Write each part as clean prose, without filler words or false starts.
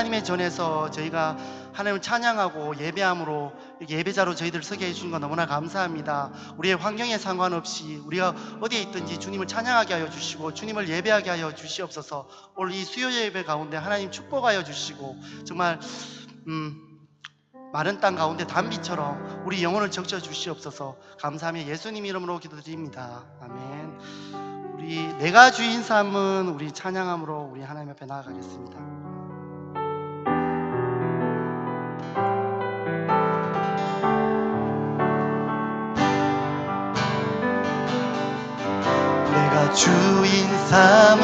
하나님의 전에서 저희가 하나님을 찬양하고 예배함으로 이렇게 예배자로 저희들 서게 해주신 거 너무나 감사합니다. 우리의 환경에 상관없이 우리가 어디에 있든지 주님을 찬양하게 하여 주시고 주님을 예배하게 하여 주시옵소서. 오늘 이 수요 예배 가운데 하나님 축복하여 주시고 정말 마른 땅 가운데 단비처럼 우리 영혼을 적셔 주시옵소서. 감사하며 예수님 이름으로 기도드립니다. 아멘. 우리 내가 주인 삼은 우리 찬양함으로 우리 하나님 앞에 나아가겠습니다. 내가 주인 삼은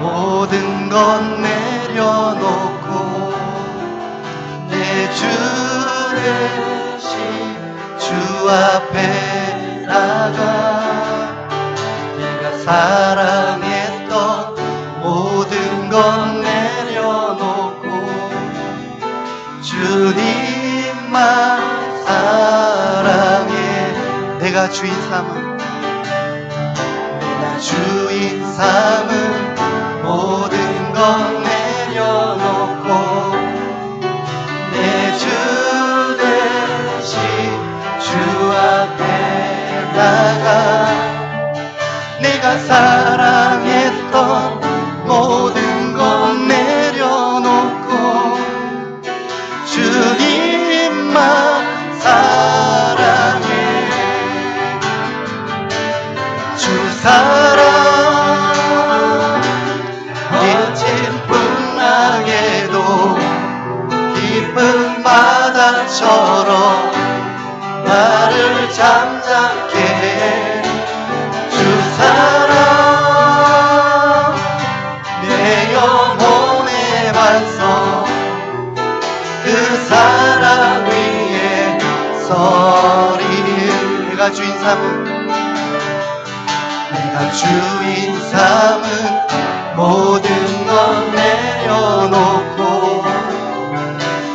모든 것 내려놓고 내 주 대신 주 앞에 나가 내가 사랑했던 모든 것 내려놓고 주님만 사랑해. 내가 주인 삼은 주인 삼은 모든 것 내려놓고 내 주 대신 주 앞에 나가 내가 사랑했던 모든 것 내려놓고 주님만 사랑해. 주 사랑 거친 풍랑에도 깊은 바다처럼 나를 잠잠케 해. 주 사랑 내 영혼의 반석 그 사랑 위에 서리. 내가 주인 삼은 내가 주인 삼은 모든 것 내려놓고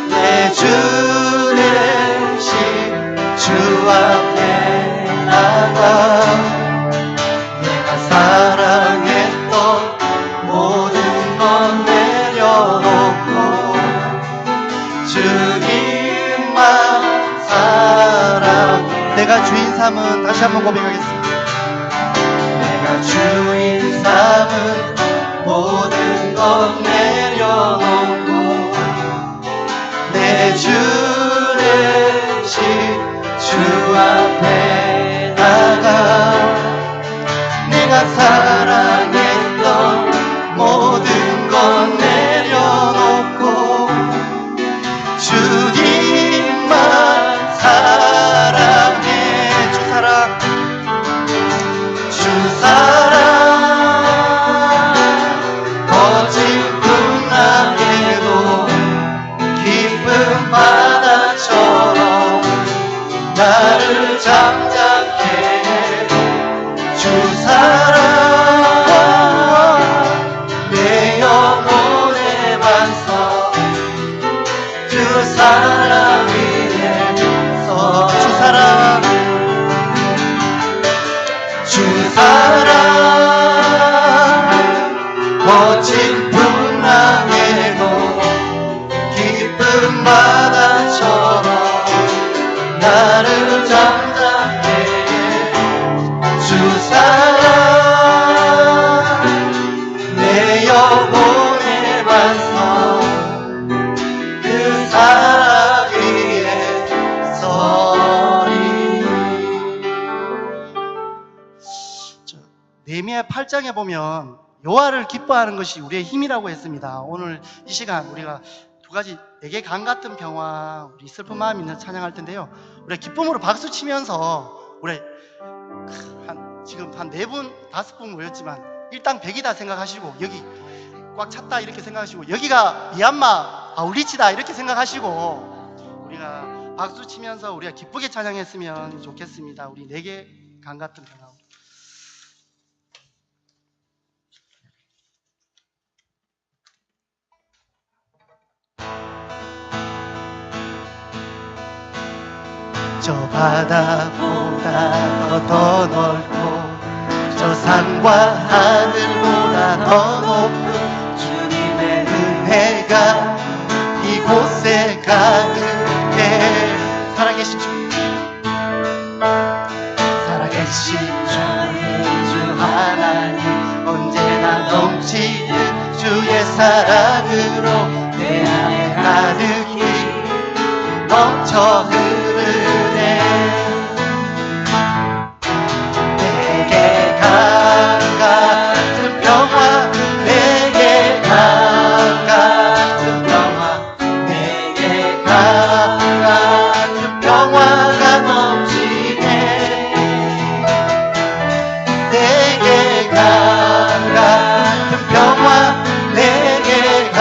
내 주 대신 주 앞에 나가 내가 사랑했던 모든 것 내려놓고 주님만 사랑. 내가 주인 삼은 다시 한번 고백하겠습니다. 내가 주인 삼은 모든 것 내려놓고 내 주 대신 주 앞에 나가 내가 사랑했던 모든 것 내려놓고 주님만 사랑해. 주 사랑 주 사랑 거친 풍랑에도 깊은 바다처럼 나를 잠잠케 해. 주 사랑 내 영혼의 반석 그 사랑 위에서 주 사랑 주 사랑 거친 풍랑에도 깊은 바다처럼 나를 잠잠케 해. 주 사랑 내 영혼의 반석 그 사랑 위에 서리. 느헤미야 8장에 보면 여호와를 기뻐하는 것이 우리의 힘이라고 했습니다. 오늘 이 시간 우리가 두 가지 내게 강 같은 평화, 우리 슬픈 마음 있는 찬양할 텐데요. 우리 기쁨으로 박수 치면서 우리 지금 한 4분, 5분 모였지만 일당 100이다 생각하시고 여기 꽉 찼다 이렇게 생각하시고 여기가 미얀마 아울리치다 이렇게 생각하시고 우리가 박수 치면서 우리가 기쁘게 찬양했으면 좋겠습니다. 우리 내게 강 같은 평화. 저 바다보다 더 넓고 저 산과 하늘보다 더 높은 주님의 은혜가 이곳에 가득해. 살아계신 주, 살아계신 주 하나님, 언제나 넘치는 주의 사랑으로 내 안에 가득히 넘쳐 흐르네. 내게 강 같은 평화, 내게 강 같은 평화, 내게 강 같은 평화가 넘치네. 내게 강 같은 평화, 내게 강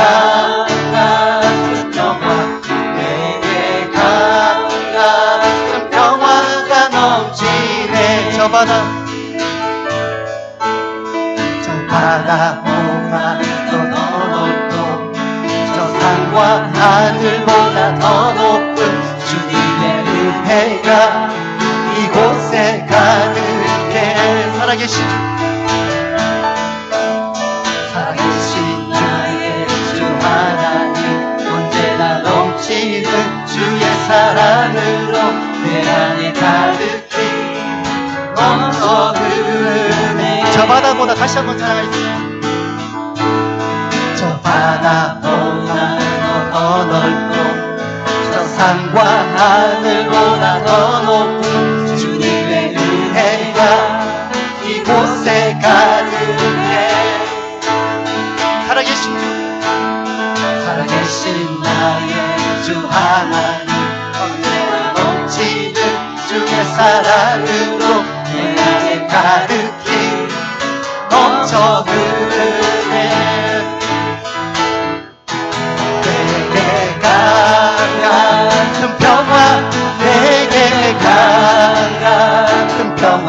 같은 평화, 내게 강 같은 평화가 넘치네. 저 바다보다 더 넓고 저 산과 하늘보다 더 높은 주님의 은혜가 이곳에 가득해. 살아계신 주, 살아계신 나의 주 하나님, 언제나 넘치는 주의 사랑으로 내 안에 가득히 넘쳐 흐르네. 저 바다보다 다시 한번 찬양하겠습니다. 저 바다보다 더 넓고 저 산과 하늘보다 더 높은 주님의 은혜가 이곳에 가득해. 살아계신 주, 살아계신 나의 주 하나님, 언제나 넘치는 주의 사랑으로 내 안에 가득히 넘쳐 흐르네. 내게 강 같은 평화, 내게 강 같은 평화,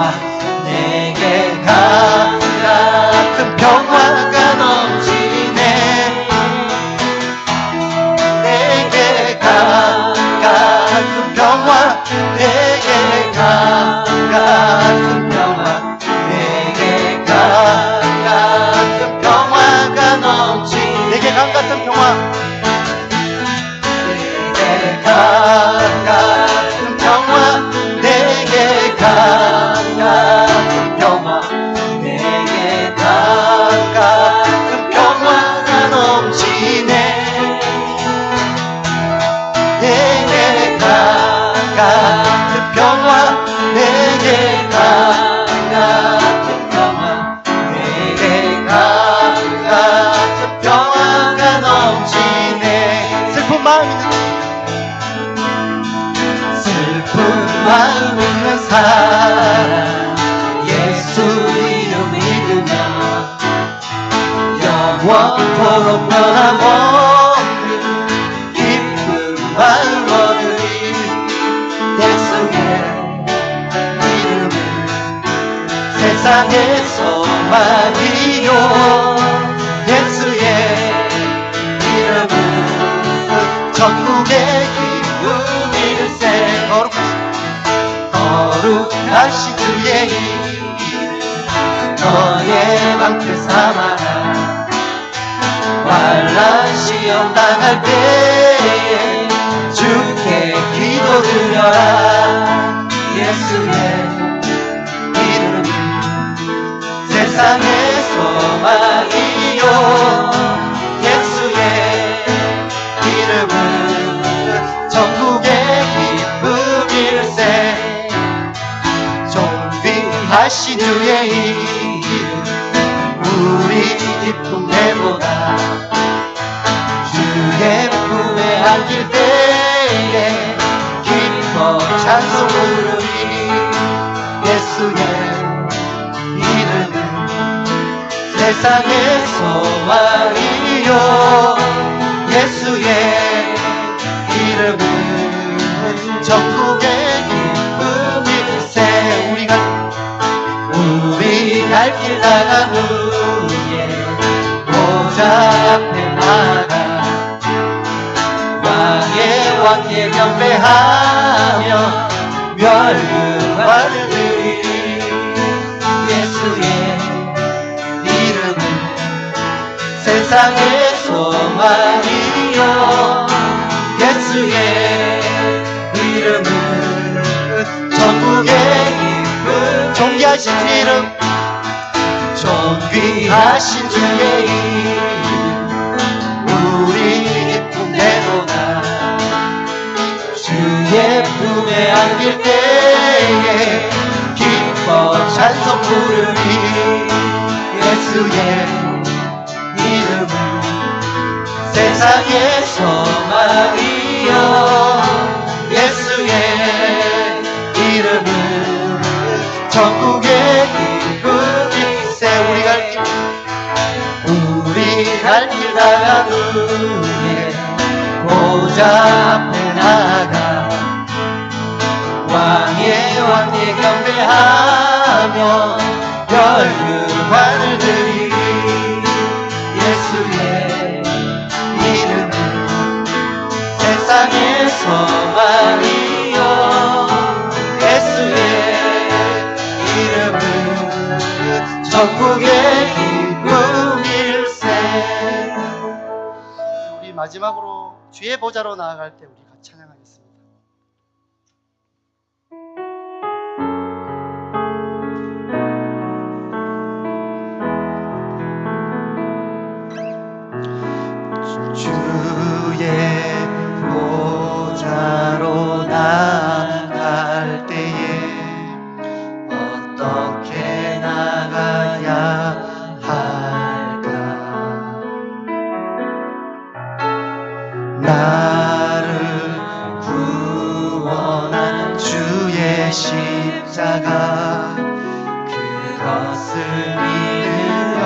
내게 강 같은 평화가 넘치네. 내게 강 같은 평화, 내게 강 같은 평화, 내게 강 같은 평화가 넘치. 내게 강 같은 평화, 내게 강 같은 평화, 내게 강 같은 평화, 내게 강 같은 평화가 넘치네. 내게 강 같은 평화, 내게 강 같은 평화, 내게 강 같은 평화가 넘치네. 슬픈 마음 있는 사람, 예수 이름 믿으며 영원토록 변함없는 기쁜 마음 얻으리. 예수의 이름은 세상의 소망이요, 예수의 이름은 전국의 기쁨일세. 거룩하신 주의 이름 너의 방패 삼아라. 환난 시험 당할 때에 주께 기도드려라. 예수의 이름은 세상의 소망이요, 예수의 이름은 전국의 기쁨일세. 존귀하신 주의 이름 우리 기쁨 내보다 주의 품에 안길 때에 기뻐 찬송 부르리. 예수의 이름은 세상의 소망이요, 예수의 이름은 전국의 기쁨일세. 우리 갈 길 나간 후에 보좌 앞에 나가 왕의 왕께 경배하며 멸류관을 드리. 예수의 이름은 세상의 소망이요, 크신 주 이름, 존귀하신 주의 이름 우리 기쁨 내보다 주의 품에 안길 때에 기뻐 찬송 부르리 예수의 이름은 세상의 소망이여 예수의 이름은 천국의 기쁨일세 우리 갈 길 나간 후에 보좌 앞에 나가 왕의 경배하며 열유관을 드리 예수의 이름은 세상의 소망이요 예수의 이름은 천국의 기쁨일세. 우리 마지막으로 주의 보좌로 나아갈 때 우리가 찬양하겠습니다. 주의 보좌로 나아갈 때에 어떻게 나가야 할까 나를 구원한 주의 십자가 그것을 믿으며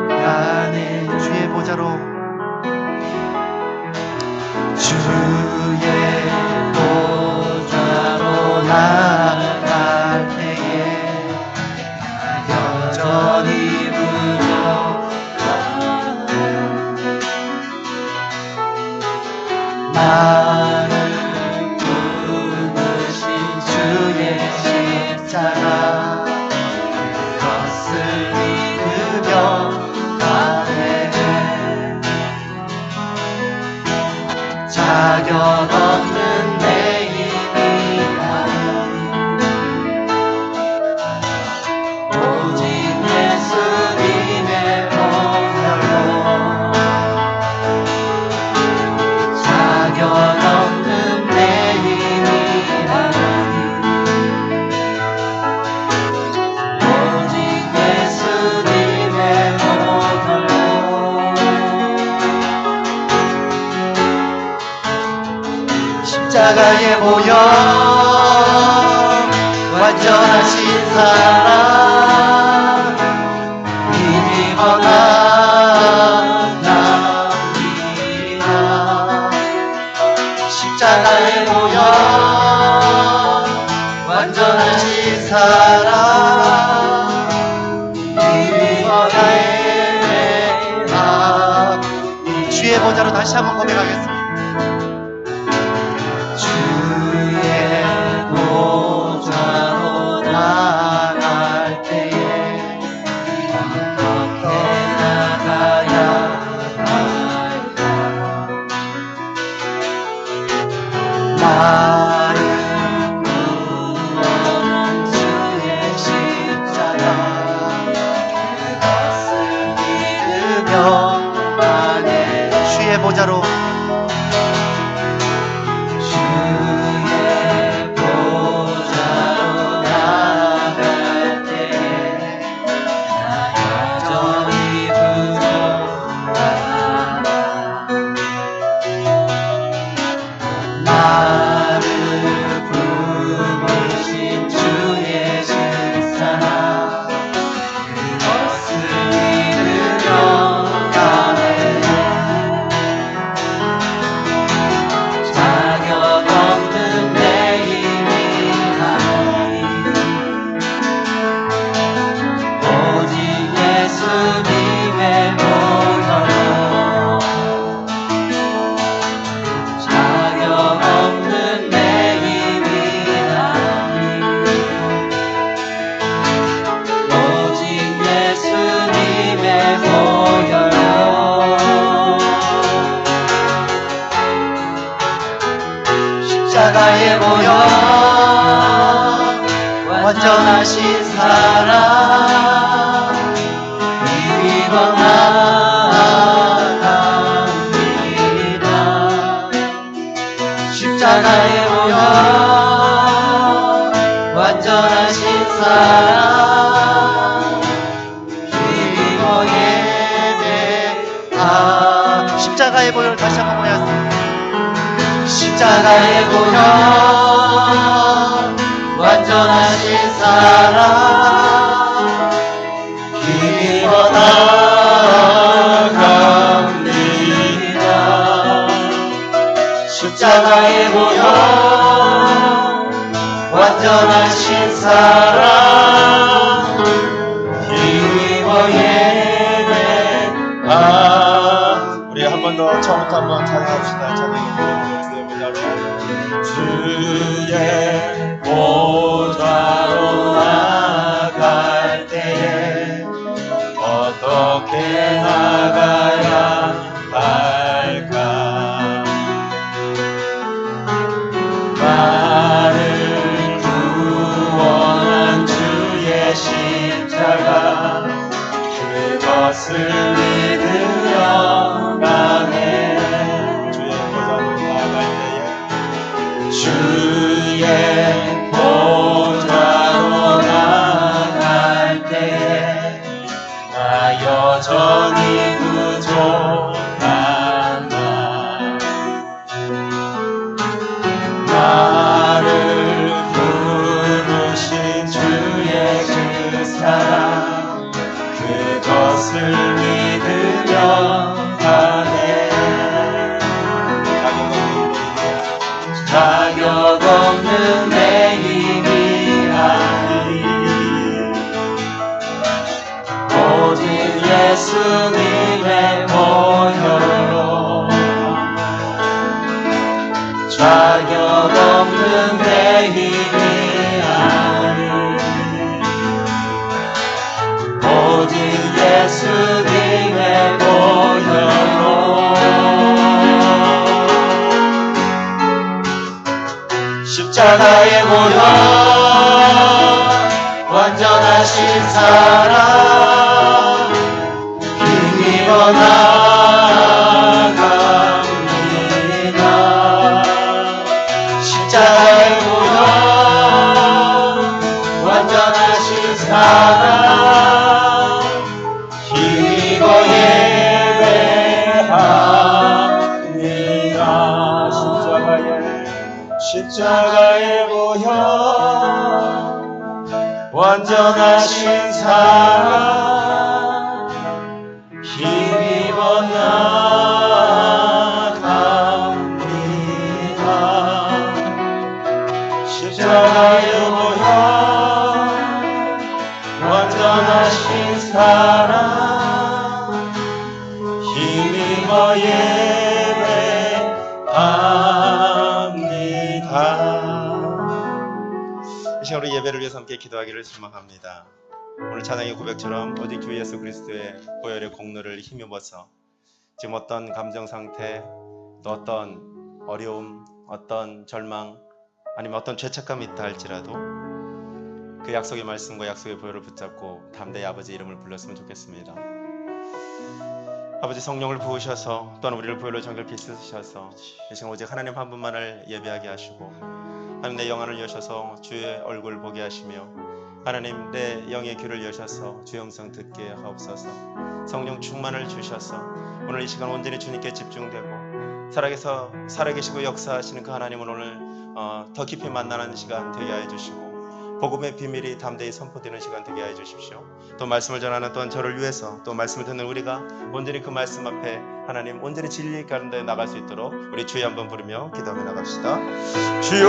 가네 주의 보좌로 주의 보좌로 나아갈 때에 여전히 부족하네 나를 부르신 주의 십자가 그것을 믿으며 가네 자격 없는 내 힘이 아니 오직 예수님의 보혈로 자격 없는 내 힘이 아니 오직 예수님의 보혈로 십자가에 모여 완전하신 사랑 믿거나 남기나 십자가에 모여 완전하신 사랑 믿거나 주의 보좌로 다시 한번 고백하겠습니다. 주의 보좌로 나아갈 때에 어떻게 나가야 할까 나를 구원한 주의 십자가 그것을 믿으며 가네 주의 보좌로 주의 보좌로 나아갈 때에 나 여전히 부족하다 나를 부르신 주의 십자가 그것을 믿으며 가네 자격 없는 내 힘이 아니 오직 예수님의 보혈로 자격 없는 내 힘이 아니 오직 예수님의 보혈로 십자가에 모여 완전하신 사랑 힘입어 나아갑니다. 십자가에 보여 완전하신 사랑 힘입어 예배하. 십자가의 보혈 다시 한번 보내겠습니다. 십자가에 보여 완전하신 사랑 힘입어 나아갑니다. 십자가에 보여 완전하신 사랑 힘입어 예배하. 우리 한 번 더 처음부터 한번 찬양합시다. 주의 보좌로 나갈 때에 어떻게 나가야 할까? 나를 구원한 주의 십자가 그것을 믿으려 가네. 주의 보좌로 나갈 때에 나 여전히 부족한 나 나를 부르신 주의 그 사랑 그것을 믿으며 가네. 자격 없는 내 힘이 아니 오직 예수님의 보혈로 자격 없는 내 힘이 아니 오직 예수님의 보혈로 십자가에 보여 완전하신 사랑 힘입어 나아갑니다. 십자가에 보여 완전하신 사랑 힘입어 예배합니다. 십자가에 보여 완전하신 사랑 힘입어 나갑니다. 십자가에 보여 완전하신 사랑 힘입어 예배합니다. 이 시간 우리 예배를 위해서 함께 기도하기를 소망합니다. 오늘 찬양의 고백처럼 오직 주 예수 그리스도의 보혈의 공로를 힘입어서 지금 어떤 감정 상태, 또 어떤 어려움, 어떤 절망, 아니면 어떤 죄책감이 있다 할지라도 그 약속의 말씀과 약속의 보혈을 붙잡고 담대히 아버지 이름을 불렀으면 좋겠습니다. 아버지 성령을 부으셔서 또한 우리를 보혈로 정결케 씻으셔서 이 시간 오직 하나님 한 분만을 예배하게 하시고 하나님 내 영안을 여셔서 주의 얼굴 보게 하시며 하나님 내 영의 귀를 여셔서 주의 음성 듣게 하옵소서. 성령 충만을 주셔서 오늘 이 시간 온전히 주님께 집중되고 살아계시고 역사하시는 그 하나님을 오늘 더 깊이 만나는 시간 되게 하여 주시고 복음의 비밀이 담대히 선포되는 시간 되게 하여 주십시오. 또 말씀을 전하는 또한 저를 위해서 또 말씀을 듣는 우리가 온전히 그 말씀 앞에 하나님 온전히 진리 가운데 나갈 수 있도록 우리 주여 한번 부르며 기도하며 나갑시다. 주여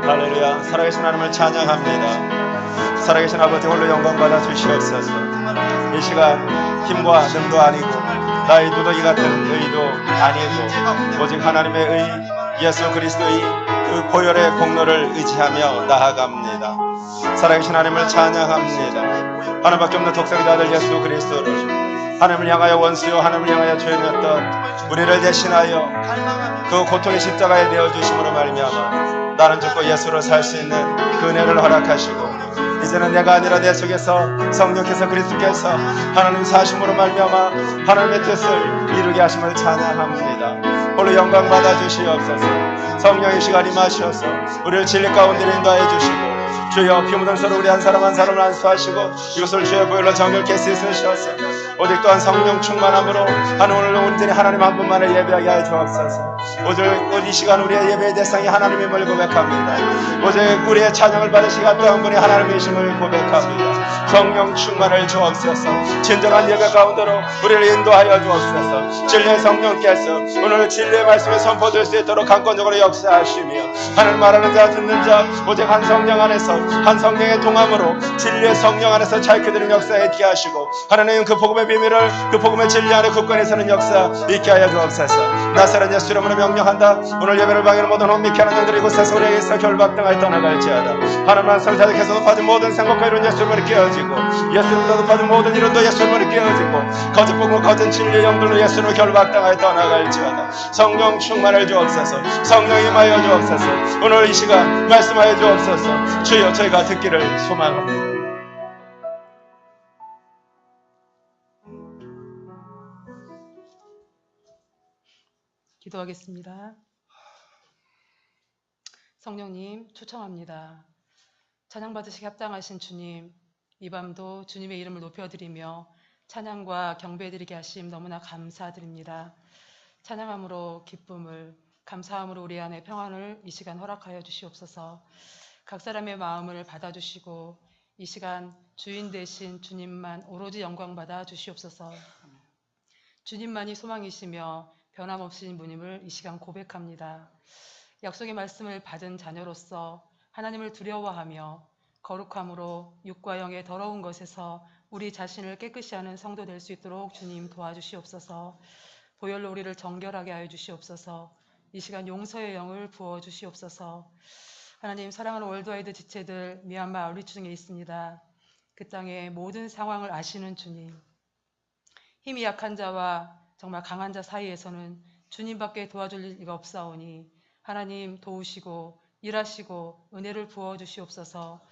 할렐루야. 살아계신 하나님을 찬양합니다. 살아계신 아버지 홀로 영광 받아 주시옵소서. 이 시간 힘과 능도 아니고 나의 누더기 같은 의도 아니고 오직 하나님의 의 예수 그리스도의 그 보혈의 공로를 의지하며 나아갑니다. 살아계신 하나님을 찬양합니다. 하나님밖에 없는 독생자 아들 예수 그리스도를 하나님을 향하여 원수요 하나님을 향하여 죄인이었던 우리를 대신하여 그 고통의 십자가에 내어주심으로 말미암아 나는 죽고 예수로 살 수 있는 그 은혜를 허락하시고 이제는 내가 아니라 내 속에서 성령께서 그리스도께서 하나님 사심으로 말미암아 하나님의 뜻을 이루게 하심을 찬양합니다. 홀로 영광 받아 주시옵소서. 성령의 시간이 마셔서 우리를 진리 가운데 인도하여 주시고 주여 피 묻은 서로 우리 한 사람 한 사람을 안수하시고 이것을 주의 보혈로 정결케 씻으셔서 오직 또한 성령 충만함으로 하는 오늘 온전히 하나님 한 분만을 예배하게 하여 주옵소서. 오직 이 시간 우리의 예배의 대상이 하나님임을 고백합니다. 오직 우리의 찬양을 받으시가 또 한 분이 하나님이심을 고백합니다. 성령 충만을 주옵소서. 진정한 예배 가운데로 우리를 인도하여 주옵소서. 진리의 성령께서 오늘 진리의 말씀에 선포될 수 있도록 강권적으로 역사하시며 하늘 말하는 자 듣는 자 오직 한 성령 안에서 한 성령의 동함으로 진리의 성령 안에서 잘 그들은 역사에 있게 하시고 하나님 그 복음의 비밀을 그 복음의 진리 안에 굳건히 서는 역사 있게 하여 주옵소서. 나사렛 예수 이름으로 명령한다. 오늘 예배를 방해하는 모든 혼미케 하는 영들이 이곳에서 우리에게서 결박당하여 떠나갈지어다. 하나님 말씀을 자극해서 높아진 모든 생각과 이룬 예수 이름으로 깨어지고 예수 이름으로 높아진 모든 이론도 예수 이름으로 깨어지고 거짓 복음 거짓 진리의 영들로 예수 이름으로 결박당하여 떠나갈지어다. 성령 충만을 주옵소서. 성령 임하여 주옵소서. 오늘 이 시간 말씀하여 주옵소서. 주여 저희가 듣기를 소망합니다. 기도하겠습니다. 성령님 초청합니다. 찬양 받으시기 합당하신 주님, 이 밤도 주님의 이름을 높여드리며 찬양과 경배드리게 하심 너무나 감사드립니다. 찬양함으로 기쁨을, 감사함으로 우리 안에 평안을 이 시간 허락하여 주시옵소서. 각 사람의 마음을 받아주시고 이 시간 주인 되신 주님만 오로지 영광 받아 주시옵소서. 주님만이 소망이시며 변함없으신 분임을 이 시간 고백합니다. 약속의 말씀을 받은 자녀로서 하나님을 두려워하며 거룩함으로 육과 영의 더러운 것에서 우리 자신을 깨끗이 하는 성도 될 수 있도록 주님 도와주시옵소서. 보혈로 우리를 정결하게 하여 주시옵소서. 이 시간 용서의 영을 부어 주시옵소서. 하나님, 사랑하는 월드와이드 지체들 미얀마 아우리치 중에 있습니다. 그 땅의 모든 상황을 아시는 주님, 힘이 약한 자와 정말 강한 자 사이에서는 주님밖에 도와줄 리가 없사오니 하나님 도우시고 일하시고 은혜를 부어 주시옵소서.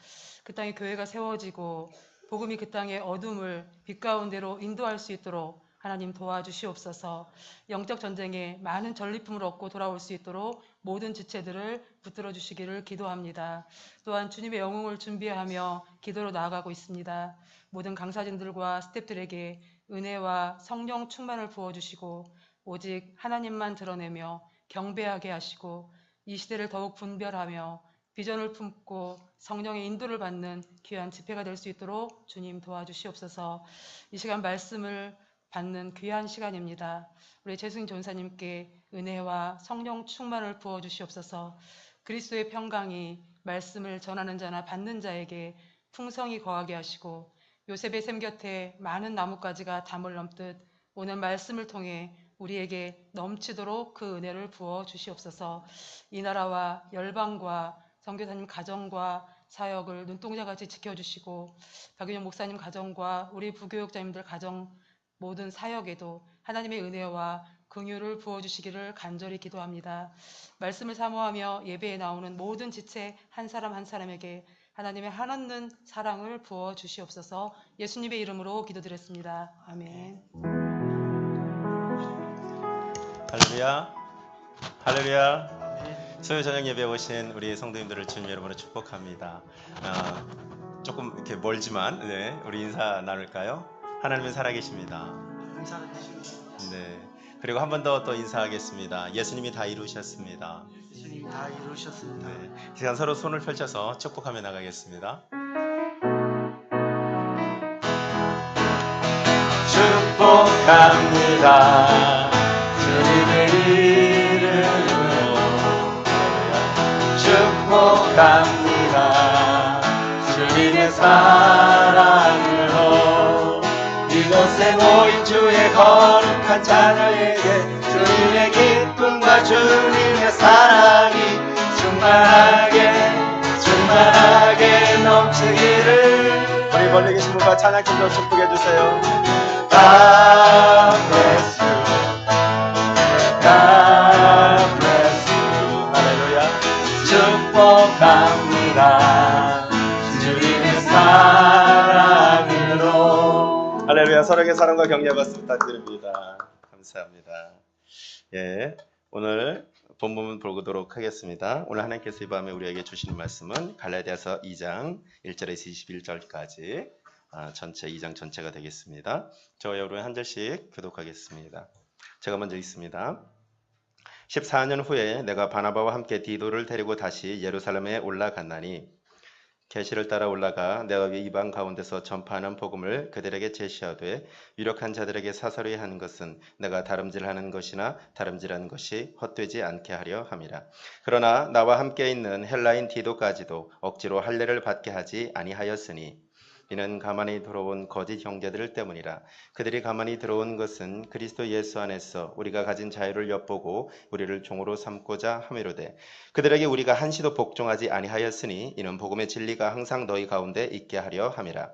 그 땅에 교회가 세워지고 복음이 그 땅의 어둠을 빛 가운데로 인도할 수 있도록 하나님 도와주시옵소서. 영적 전쟁에 많은 전리품을 얻고 돌아올 수 있도록 모든 지체들을 붙들어 주시기를 기도합니다. 또한 주님의 영웅을 준비하며 기도로 나아가고 있습니다. 모든 강사진들과 스태프들에게 은혜와 성령 충만을 부어주시고 오직 하나님만 드러내며 경배하게 하시고 이 시대를 더욱 분별하며 비전을 품고 성령의 인도를 받는 귀한 집회가 될 수 있도록 주님 도와주시옵소서. 이 시간 말씀을 받는 귀한 시간입니다. 우리 최승인 전사님께 은혜와 성령 충만을 부어주시옵소서. 그리스도의 평강이 말씀을 전하는 자나 받는 자에게 풍성히 거하게 하시고 요셉의 샘 곁에 많은 나뭇가지가 담을 넘듯 오늘 말씀을 통해 우리에게 넘치도록 그 은혜를 부어 주시옵소서. 이 나라와 열방과 선교사님 가정과 사역을 눈동자같이 지켜주시고 박윤영 목사님 가정과 우리 부교육자님들 가정 모든 사역에도 하나님의 은혜와 긍휼을 부어주시기를 간절히 기도합니다. 말씀을 사모하며 예배에 나오는 모든 지체 한 사람 한 사람에게 하나님의 한없는 사랑을 부어주시옵소서. 예수님의 이름으로 기도드렸습니다. 아멘. 할렐루야, 할렐루야. 수요 저녁 예배 오신 우리 성도님들을 주님 이름으로 축복합니다. 조금 이렇게 멀지만 우리 인사 나눌까요? 하나님은 살아계십니다. 네. 그리고 한 번 더 또 인사하겠습니다. 예수님이 다 이루셨습니다. 예수님이 다 이루셨습니다. 네. 이 시간 서로 손을 펼쳐서 축복하며 나가겠습니다. 축복합니다. 주님의 이름으로 축복합니다. 주님의 사랑으로 이곳에 모인 주의 거룩한 자녀에게 주님의 기쁨과 주님의 사랑이 충만하게 넘치기를. 우리 멀리 계신 분과 찬양팀도 축복해 주세요. God bless you. God bless you. 할렐루야. 축복 여러분에게 사랑과 격려 박수 부탁드립니다. 감사합니다. 예, 오늘 본문 보도록 하겠습니다. 오늘 하나님께서 이 밤에 우리에게 주시는 말씀은 갈라디아서 2장 1절에서 21절까지 전체 2장 전체가 되겠습니다. 저와 여러분 한 절씩 교독하겠습니다. 제가 먼저 읽습니다. 14년 후에 내가 바나바와 함께 디도를 데리고 다시 예루살렘에 올라갔나니 계시를 따라 올라가 내가 이방 가운데서 전파하는 복음을 그들에게 제시하되 유력한 자들에게 사사로이 하는 것은 내가 다름질하는 것이나 다름질하는 것이 헛되지 않게 하려 함이라. 그러나 나와 함께 있는 헬라인 디도까지도 억지로 할례를 받게 하지 아니하였으니 이는 가만히 들어온 거짓 형제들 때문이라. 그들이 가만히 들어온 것은 그리스도 예수 안에서 우리가 가진 자유를 엿보고 우리를 종으로 삼고자 함이로되 그들에게 우리가 한시도 복종하지 아니하였으니 이는 복음의 진리가 항상 너희 가운데 있게 하려 함이라.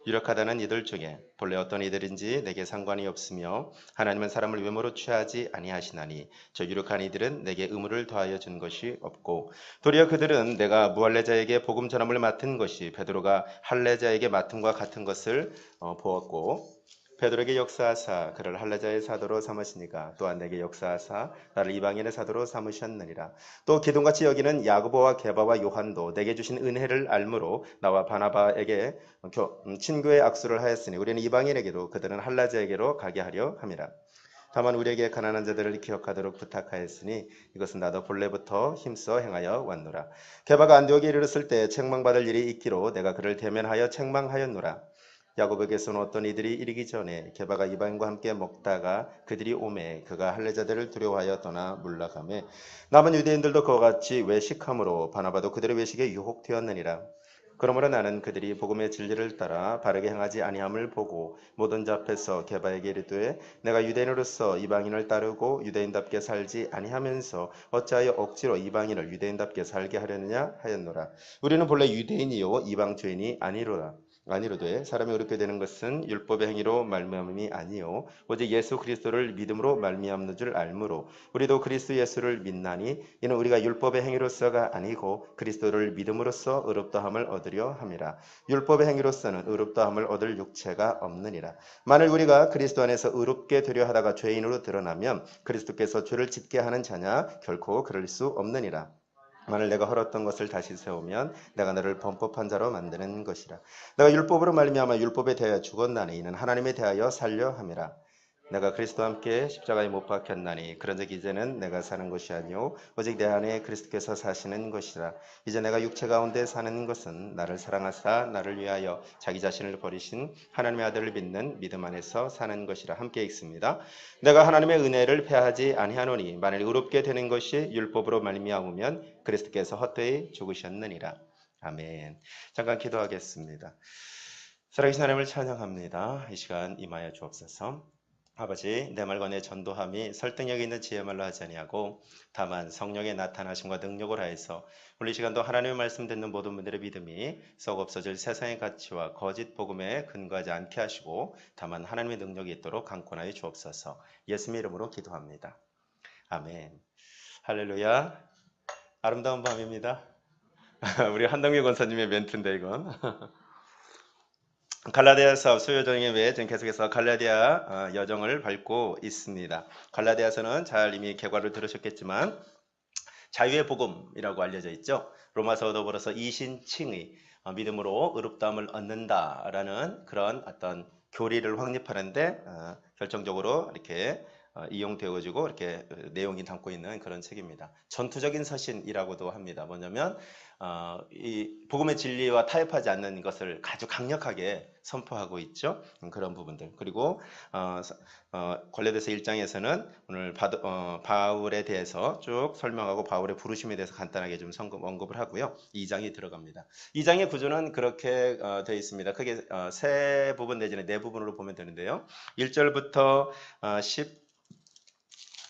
유력하다는 이들 중에 본래 어떤 이들인지 내게 상관이 없으며 하나님은 사람을 외모로 취하지 아니하시나니 저 유력한 이들은 내게 의무를 더하여 준 것이 없고 도리어 그들은 내가 무할례자에게 복음 전함을 맡은 것이 베드로가 할례자에게 맡음과 같은 것을 보았고 베드로에게 역사하사 그를 할례자의 사도로 삼으시니까 또한 내게 역사하사 나를 이방인의 사도로 삼으셨느니라. 또 기둥같이 여기는 야고보와 게바와 요한도 내게 주신 은혜를 알므로 나와 바나바에게 친교의 악수를 하였으니 우리는 이방인에게도 그들은 할례자에게로 가게 하려 함이라. 다만 우리에게 가난한 자들을 기억하도록 부탁하였으니 이것은 나도 본래부터 힘써 행하여 왔노라. 게바가 안디옥에 이르렀을 때 책망받을 일이 있기로 내가 그를 대면하여 책망하였노라. 야고보에게서는 어떤 이들이 이르기 전에 게바가 이방인과 함께 먹다가 그들이 오매 그가 할례자들을 두려워하여 떠나 물러가매 남은 유대인들도 그와 같이 외식함으로 바나바도 그들의 외식에 유혹되었느니라. 그러므로 나는 그들이 복음의 진리를 따라 바르게 행하지 아니함을 보고 모든 자 앞에서 게바에게 이르되 내가 유대인으로서 이방인을 따르고 유대인답게 살지 아니하면서 어찌하여 억지로 이방인을 유대인답게 살게 하려느냐 하였노라. 우리는 본래 유대인이요 이방 죄인이 아니로되 사람이 어렵게 되는 것은 율법의 행위로 말미암음이 아니요 오직 예수 그리스도를 믿음으로 말미암는 줄 알므로 우리도 그리스도 예수를 믿나니 이는 우리가 율법의 행위로서가 아니고 그리스도를 믿음으로써 의롭다함을 얻으려 함이라. 율법의 행위로서는 의롭다함을 얻을 육체가 없느니라. 만일 우리가 그리스도 안에서 의롭게 되려 하다가 죄인으로 드러나면 그리스도께서 죄를 짓게 하는 자냐 결코 그럴 수 없느니라. 만일 내가 헐었던 것을 다시 세우면 내가 너를 범법한 자로 만드는 것이라. 내가 율법으로 말미암아 율법에 대하여 죽었나니 이는 하나님에 대하여 살려 함이라. 내가 그리스도와 함께 십자가에 못 박혔나니 그런즉 이제는 내가 사는 것이 아니요 오직 내 안에 그리스도께서 사시는 것이라. 이제 내가 육체 가운데 사는 것은 나를 사랑하사 나를 위하여 자기 자신을 버리신 하나님의 아들을 믿는 믿음 안에서 사는 것이라. 함께 읽습니다. 내가 하나님의 은혜를 패하지 아니하노니 만일 의롭게 되는 것이 율법으로 말미암으면 그리스도께서 헛되이 죽으셨느니라. 아멘. 잠깐 기도하겠습니다. 살아계신 하나님을 찬양합니다. 이 시간 임하여 주옵소서. 아버지, 내 말과 내 전도함이 설득력 있는 지혜말로 하지 아니하고 다만 성령의 나타나심과 능력을 하여서 오늘 이 시간도 하나님의 말씀 듣는 모든 분들의 믿음이 썩 없어질 세상의 가치와 거짓 복음에 근거하지 않게 하시고 다만 하나님의 능력이 있도록 강권하여 주옵소서. 예수님의 이름으로 기도합니다. 아멘. 할렐루야. 아름다운 밤입니다. 우리 한동규 권사님의 멘트인데 이건. 갈라디아서 수요정의 외에 지금 계속해서 갈라디아 여정을 밟고 있습니다. 갈라디아서는 잘 이미 개괄을 들으셨겠지만 자유의 복음이라고 알려져 있죠. 로마서 더불어서 이신칭의 믿음으로 의롭다함을 얻는다라는 그런 어떤 교리를 확립하는데 결정적으로 이렇게 이용되어지고 이렇게 내용이 담고 있는 그런 책입니다. 전투적인 서신이라고도 합니다. 뭐냐면 이 복음의 진리와 타협하지 않는 것을 아주 강력하게 선포하고 있죠. 그런 부분들. 그리고 골로새서 1장에서는 오늘 바울에 대해서 쭉 설명하고 바울의 부르심에 대해서 간단하게 좀 언급을 하고요. 2장이 들어갑니다. 2장의 구조는 그렇게 되어 있습니다. 크게 세 부분 내지는 네 부분으로 보면 되는데요. 1절부터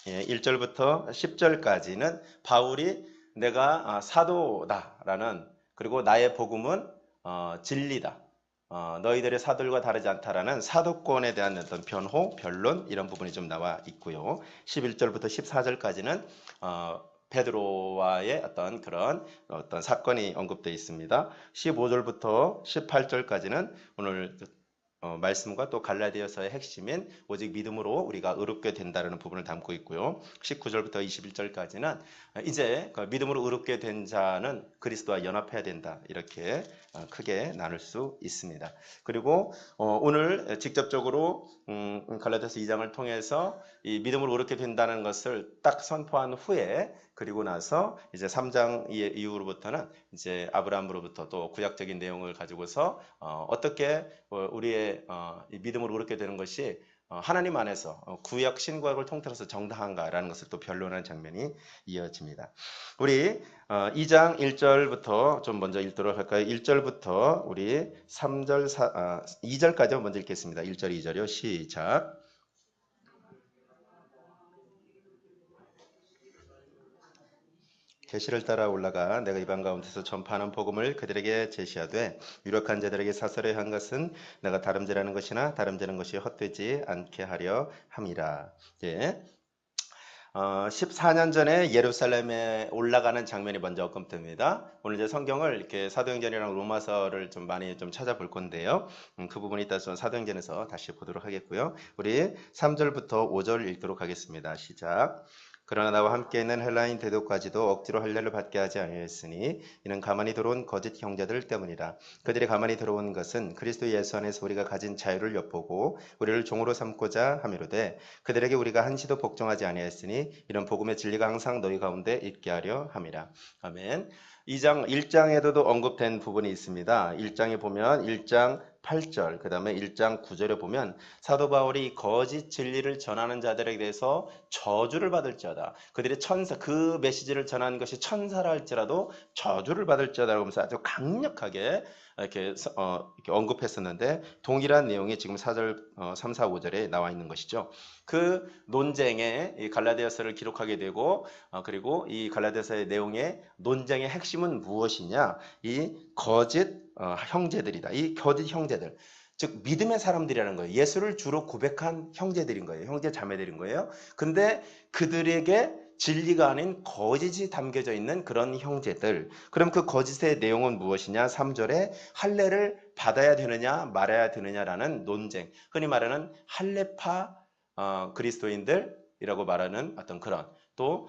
1절부터 10절까지는 바울이 내가 사도다라는, 그리고 나의 복음은 진리다, 너희들의 사도들과 다르지 않다라는 사도권에 대한 어떤 변호, 변론 이런 부분이 좀 나와 있고요. 11절부터 14절까지는 베드로와의 어떤 그런 사건이 언급되어 있습니다. 15절부터 18절까지는 오늘 말씀과 또 갈라디아서의 핵심인 오직 믿음으로 우리가 의롭게 된다는 부분을 담고 있고요. 19절부터 21절까지는 이제 그 믿음으로 의롭게 된 자는 그리스도와 연합해야 된다. 이렇게 크게 나눌 수 있습니다. 그리고 오늘 직접적으로 갈라디아서 2장을 통해서 이 믿음으로 의롭게 된다는 것을 딱 선포한 후에 그리고 나서 이제 3장 이후로부터는 이제 아브라함으로부터 또 구약적인 내용을 가지고서 어떻게 우리의 이 믿음으로 의롭게 되는 것이 하나님 안에서 구약 신구약을 통틀어서 정당한가라는 것을 또 변론하는 장면이 이어집니다. 우리 2장 1절부터 좀 먼저 읽도록 할까요? 1절부터 우리 3절 2절까지 먼저 읽겠습니다. 1절 2절이요. 시작. 계시를 따라 올라가 내가 이방 가운데서 전파하는 복음을 그들에게 제시하되 유력한 자들에게 사설해야 한 것은 내가 다름질하는 것이나 다름지는 것이 헛되지 않게 하려 함이라. 예. 14년 전에 예루살렘에 올라가는 장면이 먼저 언급됩니다. 오늘 이제 성경을 이렇게 사도행전이랑 로마서를 좀 많이 좀 찾아볼 건데요. 그 부분이 이따 사도행전에서 다시 보도록 하겠고요. 우리 3절부터 5절 읽도록 하겠습니다. 시작. 그러나 나와 함께 있는 헬라인 대도까지도 억지로 할례를 받게 하지 아니하였으니 이는 가만히 들어온 거짓 형제들 때문이라. 그들이 가만히 들어온 것은 그리스도 예수 안에서 우리가 가진 자유를 엿보고 우리를 종으로 삼고자 함이로되 그들에게 우리가 한시도 복종하지 아니하였으니 이런 복음의 진리가 항상 너희 가운데 있게 하려 함이라. 아멘. 2장 1장에도 언급된 부분이 있습니다. 1장에 보면 1장 8절, 그 다음에 1장 9절에 보면 사도 바울이 거짓 진리를 전하는 자들에 대해서 저주를 받을지어다. 그들이 천사, 그 메시지를 전하는 것이 천사라 할지라도 저주를 받을지어다 하면서 아주 강력하게 이렇게 언급했었는데 동일한 내용이 지금 4절, 3, 4, 5절에 나와 있는 것이죠. 그 논쟁에 이 갈라디아서를 기록하게 되고 그리고 이 갈라디아서의 내용의 논쟁의 핵심은 무엇이냐? 이 거짓 형제들이다. 이 거짓 형제들. 즉 믿음의 사람들이라는 거예요. 예수를 주로 고백한 형제들인 거예요. 형제 자매들인 거예요. 근데 그들에게 진리가 아닌 거짓이 담겨져 있는 그런 형제들. 그럼 그 거짓의 내용은 무엇이냐? 3절에 할례를 받아야 되느냐 말아야 되느냐라는 논쟁. 흔히 말하는 할례파 그리스도인들이라고 말하는 어떤 그런 또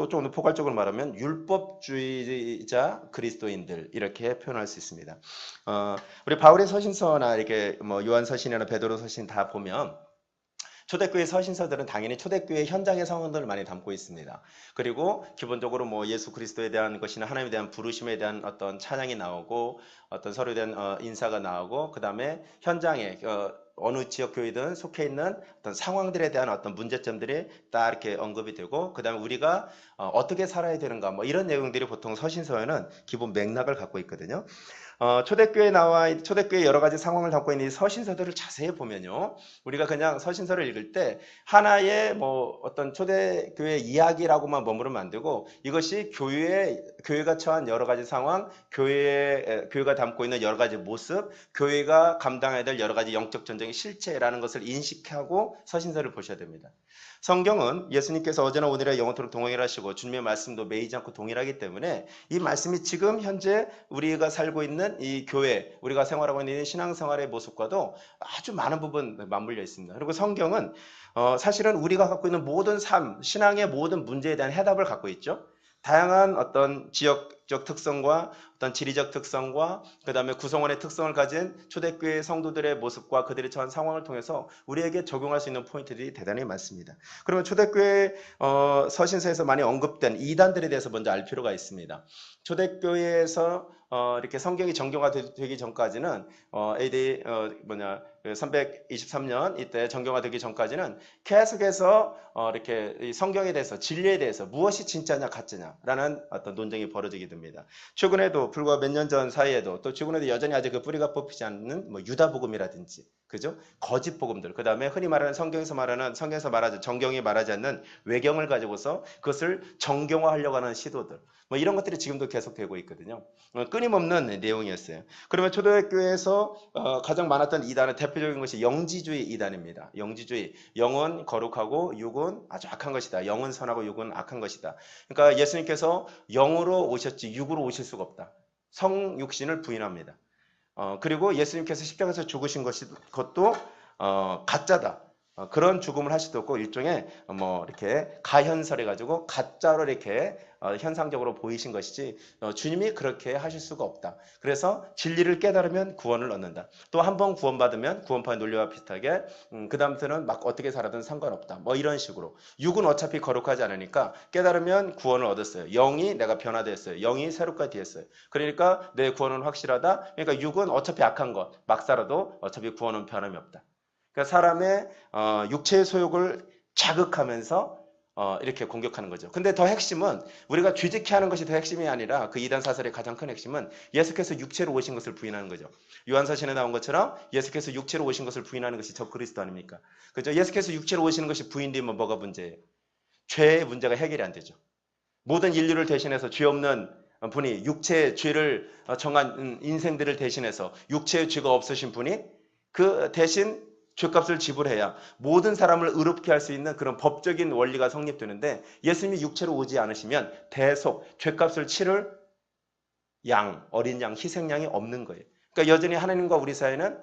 조금 더 포괄적으로 말하면 율법주의자 그리스도인들 이렇게 표현할 수 있습니다. 우리 바울의 서신서나 이렇게 뭐 요한 서신이나 베드로 서신 다 보면 초대교회 서신서들은 당연히 초대교회 현장의 상황들을 많이 담고 있습니다. 그리고 기본적으로 뭐 예수 그리스도에 대한 것이나 하나님에 대한 부르심에 대한 어떤 찬양이 나오고 어떤 서로에 대한 인사가 나오고 그 다음에 현장에 어느 지역 교회든 속해 있는 어떤 상황들에 대한 어떤 문제점들이 딱 이렇게 언급이 되고 그 다음에 우리가 어떻게 살아야 되는가 뭐 이런 내용들이 보통 서신서에는 기본 맥락을 갖고 있거든요. 초대교회 여러 가지 상황을 담고 있는 이 서신서들을 자세히 보면요. 우리가 그냥 서신서를 읽을 때 하나의 뭐 어떤 초대교회 이야기라고만 머무르면 안 되고 이것이 교회가 처한 여러 가지 상황, 교회가 담고 있는 여러 가지 모습, 교회가 감당해야 될 여러 가지 영적 전쟁의 실체라는 것을 인식하고 서신서를 보셔야 됩니다. 성경은 예수님께서 어제나 오늘이나 영원토록 동일하시고 주님의 말씀도 매이지 않고 동일하기 때문에 이 말씀이 지금 현재 우리가 살고 있는 이 교회, 우리가 생활하고 있는 신앙생활의 모습과도 아주 많은 부분 맞물려 있습니다. 그리고 성경은 사실은 우리가 갖고 있는 모든 삶, 신앙의 모든 문제에 대한 해답을 갖고 있죠. 다양한 어떤 지역적 특성과 어떤 지리적 특성과 그 다음에 구성원의 특성을 가진 초대교회 성도들의 모습과 그들이 처한 상황을 통해서 우리에게 적용할 수 있는 포인트들이 대단히 많습니다. 그러면 초대교회 서신서에서 많이 언급된 이단들에 대해서 먼저 알 필요가 있습니다. 초대교회에서 이렇게 성경이 정교화되기 전까지는 AD 323년 이때 정교화되기 전까지는 계속해서 이렇게 이 성경에 대해서 진리에 대해서 무엇이 진짜냐 가짜냐라는 어떤 논쟁이 벌어지게 됩니다. 최근에도 불과 몇 년 전 사이에도 또 최근에도 여전히 아직 그 뿌리가 뽑히지 않는 뭐 유다복음이라든지 그죠? 거짓 복음들. 그다음에 흔히 말하는 성경에서 말하지 정경이 말하지 않는 외경을 가지고서 그것을 정경화하려고 하는 시도들. 뭐 이런 것들이 지금도 계속되고 있거든요. 끊임없는 내용이었어요. 그러면 초대교회에서 가장 많았던 이단은 대표적인 것이 영지주의 이단입니다. 영지주의. 영은 거룩하고 육은 아주 악한 것이다. 영은 선하고 육은 악한 것이다. 그러니까 예수님께서 영으로 오셨지 육으로 오실 수가 없다. 성육신을 부인합니다. 그리고 예수님께서 십자가에서 죽으신 것도 가짜다. 그런 죽음을 할 수도 없고 일종의 뭐 이렇게 가현설해 가지고 가짜로 이렇게 현상적으로 보이신 것이지 주님이 그렇게 하실 수가 없다. 그래서 진리를 깨달으면 구원을 얻는다. 또 한 번 구원받으면 구원파의 논리와 비슷하게 그 다음부터는 막 어떻게 살아든 상관없다. 뭐 이런 식으로 육은 어차피 거룩하지 않으니까 깨달으면 구원을 얻었어요. 영이 내가 변화됐어요. 영이 새롭게 되었어요. 그러니까 내 구원은 확실하다. 그러니까 육은 어차피 악한 것 막 살아도 어차피 구원은 변함이 없다. 그러니까 사람의 육체의 소욕을 자극하면서 이렇게 공격하는 거죠. 근데 더 핵심은 우리가 죄짓게 하는 것이 더 핵심이 아니라 그 이단 사설의 가장 큰 핵심은 예수께서 육체로 오신 것을 부인하는 거죠. 요한서신에 나온 것처럼 예수께서 육체로 오신 것을 부인하는 것이 적 그리스도 아닙니까? 그죠? 예수께서 육체로 오시는 것이 부인되면 뭐가 문제예요? 죄의 문제가 해결이 안 되죠. 모든 인류를 대신해서 죄 없는 분이 육체의 죄를 정한 인생들을 대신해서 육체의 죄가 없으신 분이 그 대신 죄값을 지불해야 모든 사람을 의롭게 할 수 있는 그런 법적인 원리가 성립되는데 예수님이 육체로 오지 않으시면 대속 죄값을 치를 양, 어린 양, 희생양이 없는 거예요. 그러니까 여전히 하나님과 우리 사이는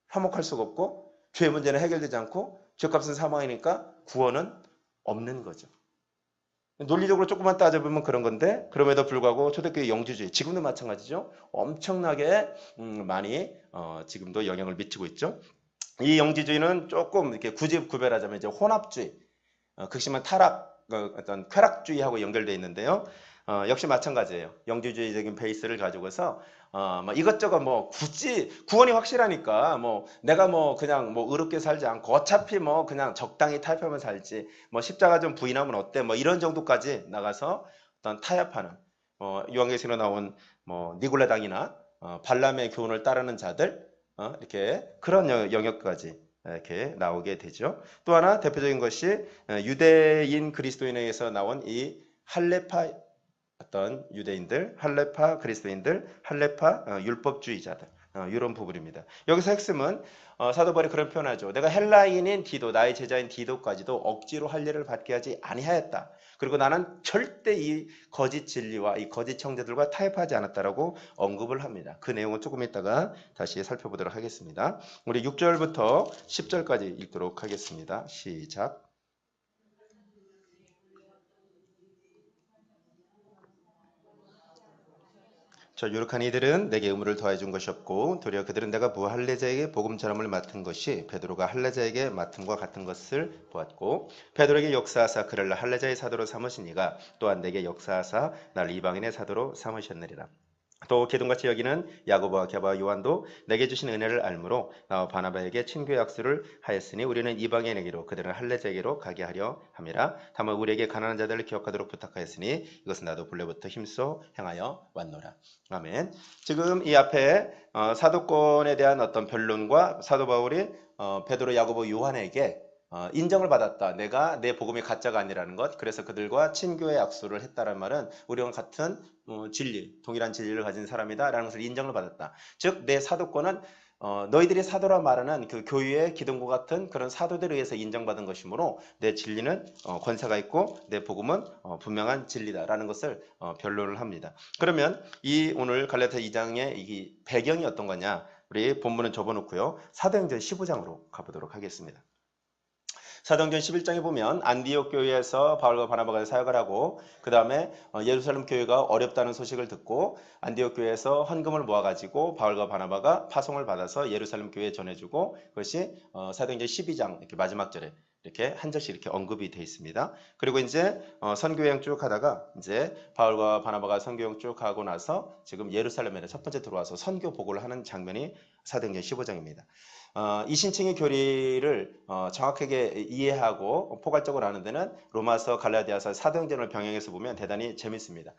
화목할 수가 없고 죄의 문제는 해결되지 않고 죄값은 사망이니까 구원은 없는 거죠. 논리적으로 조금만 따져보면 그런 건데 그럼에도 불구하고 초대교회 영주주의 지금도 마찬가지죠. 엄청나게 많이 지금도 영향을 미치고 있죠. 이 영지주의는 조금 이렇게 굳이 구별하자면 이제 혼합주의, 극심한 타락, 어떤 쾌락주의하고 연결되어 있는데요. 역시 마찬가지예요. 영지주의적인 베이스를 가지고서 뭐 이것저것 뭐 굳이 구원이 확실하니까 뭐 내가 뭐 그냥 뭐 의롭게 살지 않고 어차피 뭐 그냥 적당히 타협하면 살지 뭐 십자가 좀 부인하면 어때 뭐 이런 정도까지 나가서 어떤 타협하는 요한계시록에 나온 뭐 니골라당이나 발람의 교훈을 따르는 자들 이렇게 그런 영역까지 이렇게 나오게 되죠. 또 하나 대표적인 것이 유대인 그리스도인에 의해서 나온 이 할레파 어떤 유대인들, 할레파 그리스도인들, 할레파 율법주의자들 이런 부분입니다. 여기서 핵심은 사도 바울이 그런 표현하죠. 내가 헬라인인 디도, 나의 제자인 디도까지도 억지로 할례를 받게 하지 아니하였다. 그리고 나는 절대 이 거짓 진리와 이 거짓 형제들과 타협하지 않았다라고 언급을 합니다. 그 내용은 조금 이따가 다시 살펴보도록 하겠습니다. 우리 6절부터 10절까지 읽도록 하겠습니다. 시작. 저 유력한 이들은 내게 의무를 더해 준 것이 없고 도리어 그들은 내가 무할례자에게 복음 전함을 맡은 것이 베드로가 할례자에게 맡음과 같은 것을 보았고 베드로에게 역사하사 그를 할례자의 사도로 삼으시니가 또한 내게 역사하사 날 이방인의 사도로 삼으셨느니라. 또 기둥같이 여기는 야고보와 게바와 요한도 내게 주신 은혜를 알므로 나와 바나바에게 친교의 약수를 하였으니 우리는 이방인에게로 그들은 할례자에게로 가게 하려 함이라. 다만 우리에게 가난한 자들을 기억하도록 부탁하였으니 이것은 나도 본래부터 힘써 행하여 왔노라. 아멘. 지금 이 앞에 사도권에 대한 어떤 변론과 사도 바울이 베드로, 야고보, 요한에게 인정을 받았다. 내가 내 복음이 가짜가 아니라는 것. 그래서 그들과 친교의 약수를 했다는 말은 우리와 같은 진리, 동일한 진리를 가진 사람이다 라는 것을 인정을 받았다. 즉 내 사도권은 너희들이 사도라 말하는 그 교회의 기둥과 같은 그런 사도들에 의해서 인정받은 것이므로 내 진리는 권세가 있고 내 복음은 분명한 진리다라는 것을 변론을 합니다. 그러면 이 오늘 갈라디아 2장의 이 배경이 어떤 거냐? 우리 본문은 접어놓고요. 사도행전 15장으로 가보도록 하겠습니다. 사도행전 11장에 보면 안디옥 교회에서 바울과 바나바가 사역을 하고 그 다음에 예루살렘 교회가 어렵다는 소식을 듣고 안디옥 교회에서 헌금을 모아가지고 바울과 바나바가 파송을 받아서 예루살렘 교회에 전해주고 그것이 사도행전 12장 이렇게 마지막 절에 이렇게 한 절씩 이렇게 언급이 되어 있습니다. 그리고 이제 선교여행 쭉 하다가 이제 바울과 바나바가 선교여행 쭉 하고 나서 지금 예루살렘에 첫 번째 들어와서 선교 보고를 하는 장면이 사도행전 15장입니다. 이 신칭의 교리를 정확하게 이해하고 포괄적으로 하는 데는 로마서, 갈라디아서, 사도행전을 병행해서 보면 대단히 재밌습니다.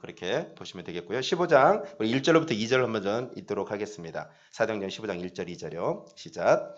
그렇게 보시면 되겠고요. 15장 우리 1절부터 2절 한번 전 읽도록 하겠습니다. 사도행전 15장 1절 2절요. 시작.